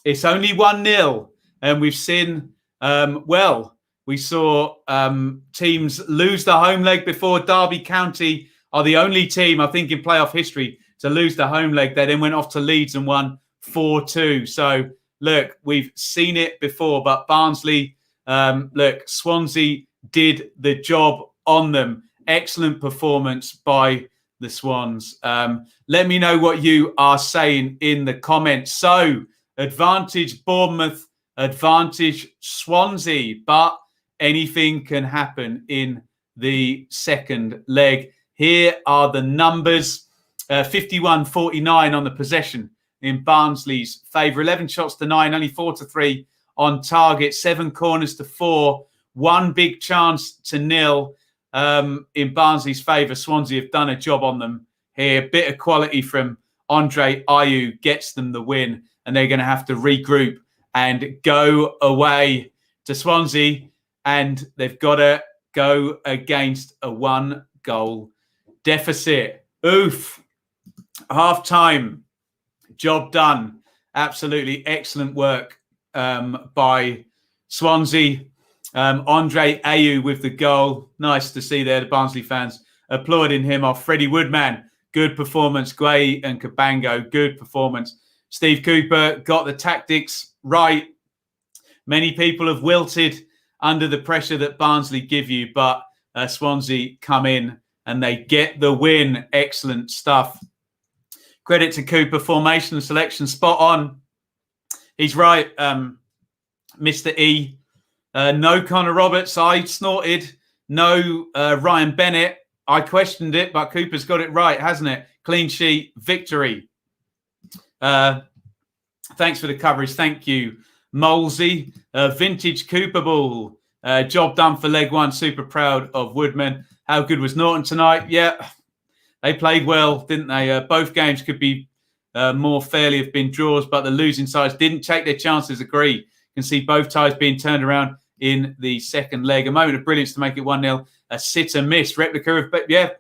it's only 1-0. And we've seen, we saw teams lose the home leg before. Derby County are the only team, I think, in playoff history to lose the home leg. They then went off to Leeds and won 4-2. So, look, we've seen it before, but Barnsley, Swansea did the job on them. Excellent performance by the Swans. Let me know what you are saying in the comments. So, advantage Bournemouth, advantage Swansea, but anything can happen in the second leg. Here are the numbers. 51-49 on the possession in Barnsley's favour. 11 shots to 9, only 4 to 3 on target. 7 corners to 4. 1 big chance to 0 in Barnsley's favour. Swansea have done a job on them here. Bit of quality from Andre Ayew gets them the win, and they're going to have to regroup and go away to Swansea, and they've got to go against a 1-goal deficit. Oof. Half-time. Job done. Absolutely excellent work by Swansea. Andre Ayew with the goal. Nice to see there. The Barnsley fans applauding him off. Freddie Woodman, good performance. Gueye and Cabango, good performance. Steve Cooper got the tactics right. Many people have wilted under the pressure that Barnsley give you, but Swansea come in and they get the win. Excellent stuff. Credit to Cooper. Formation and selection spot on. He's right, Mr. E. No Connor Roberts. I snorted. No Ryan Bennett. I questioned it, but Cooper's got it right, hasn't it? Clean sheet, victory. Thanks for the coverage. Thank you, Molesey. Vintage Cooper ball. Job done for leg one. Super proud of Woodman. How good was Norton tonight? Yeah, they played well, didn't they? Both games could be more fairly have been draws, but the losing sides didn't take their chances. Agree. You can see both ties being turned around in the second leg. A moment of brilliance to make it 1-0. A sitter miss. Replica of, but yeah,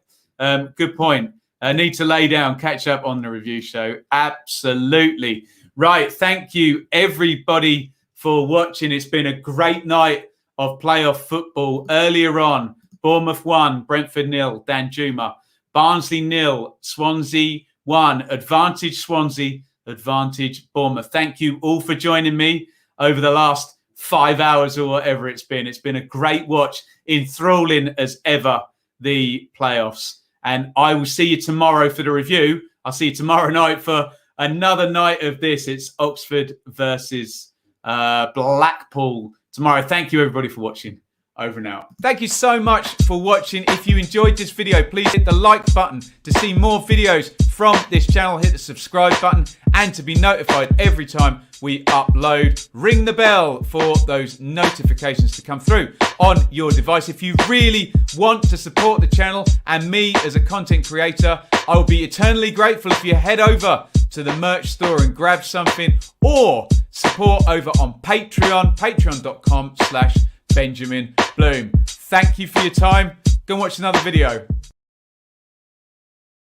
good point. Need to lay down, catch up on the review show. Absolutely. Right. Thank you, everybody, for watching. It's been a great night of playoff football. Earlier on, Bournemouth 1, Brentford 0, Danjuma. Barnsley 0, Swansea 1. Advantage Swansea, advantage Bournemouth. Thank you all for joining me over the last 5 hours or whatever it's been. It's been a great watch, enthralling as ever, the playoffs. And I will see you tomorrow for the review. I'll see you tomorrow night for another night of this. It's Oxford versus Blackpool tomorrow. Thank you, everybody, for watching. Over and out. Thank you so much for watching. If you enjoyed this video, please hit the like button to see more videos from this channel. Hit the subscribe button and to be notified every time we upload. Ring the bell for those notifications to come through on your device. If you really want to support the channel and me as a content creator, I will be eternally grateful if you head over to the merch store and grab something, or support over on Patreon, patreon.com/Benjamin Bloom. Thank you for your time. Go and watch another video.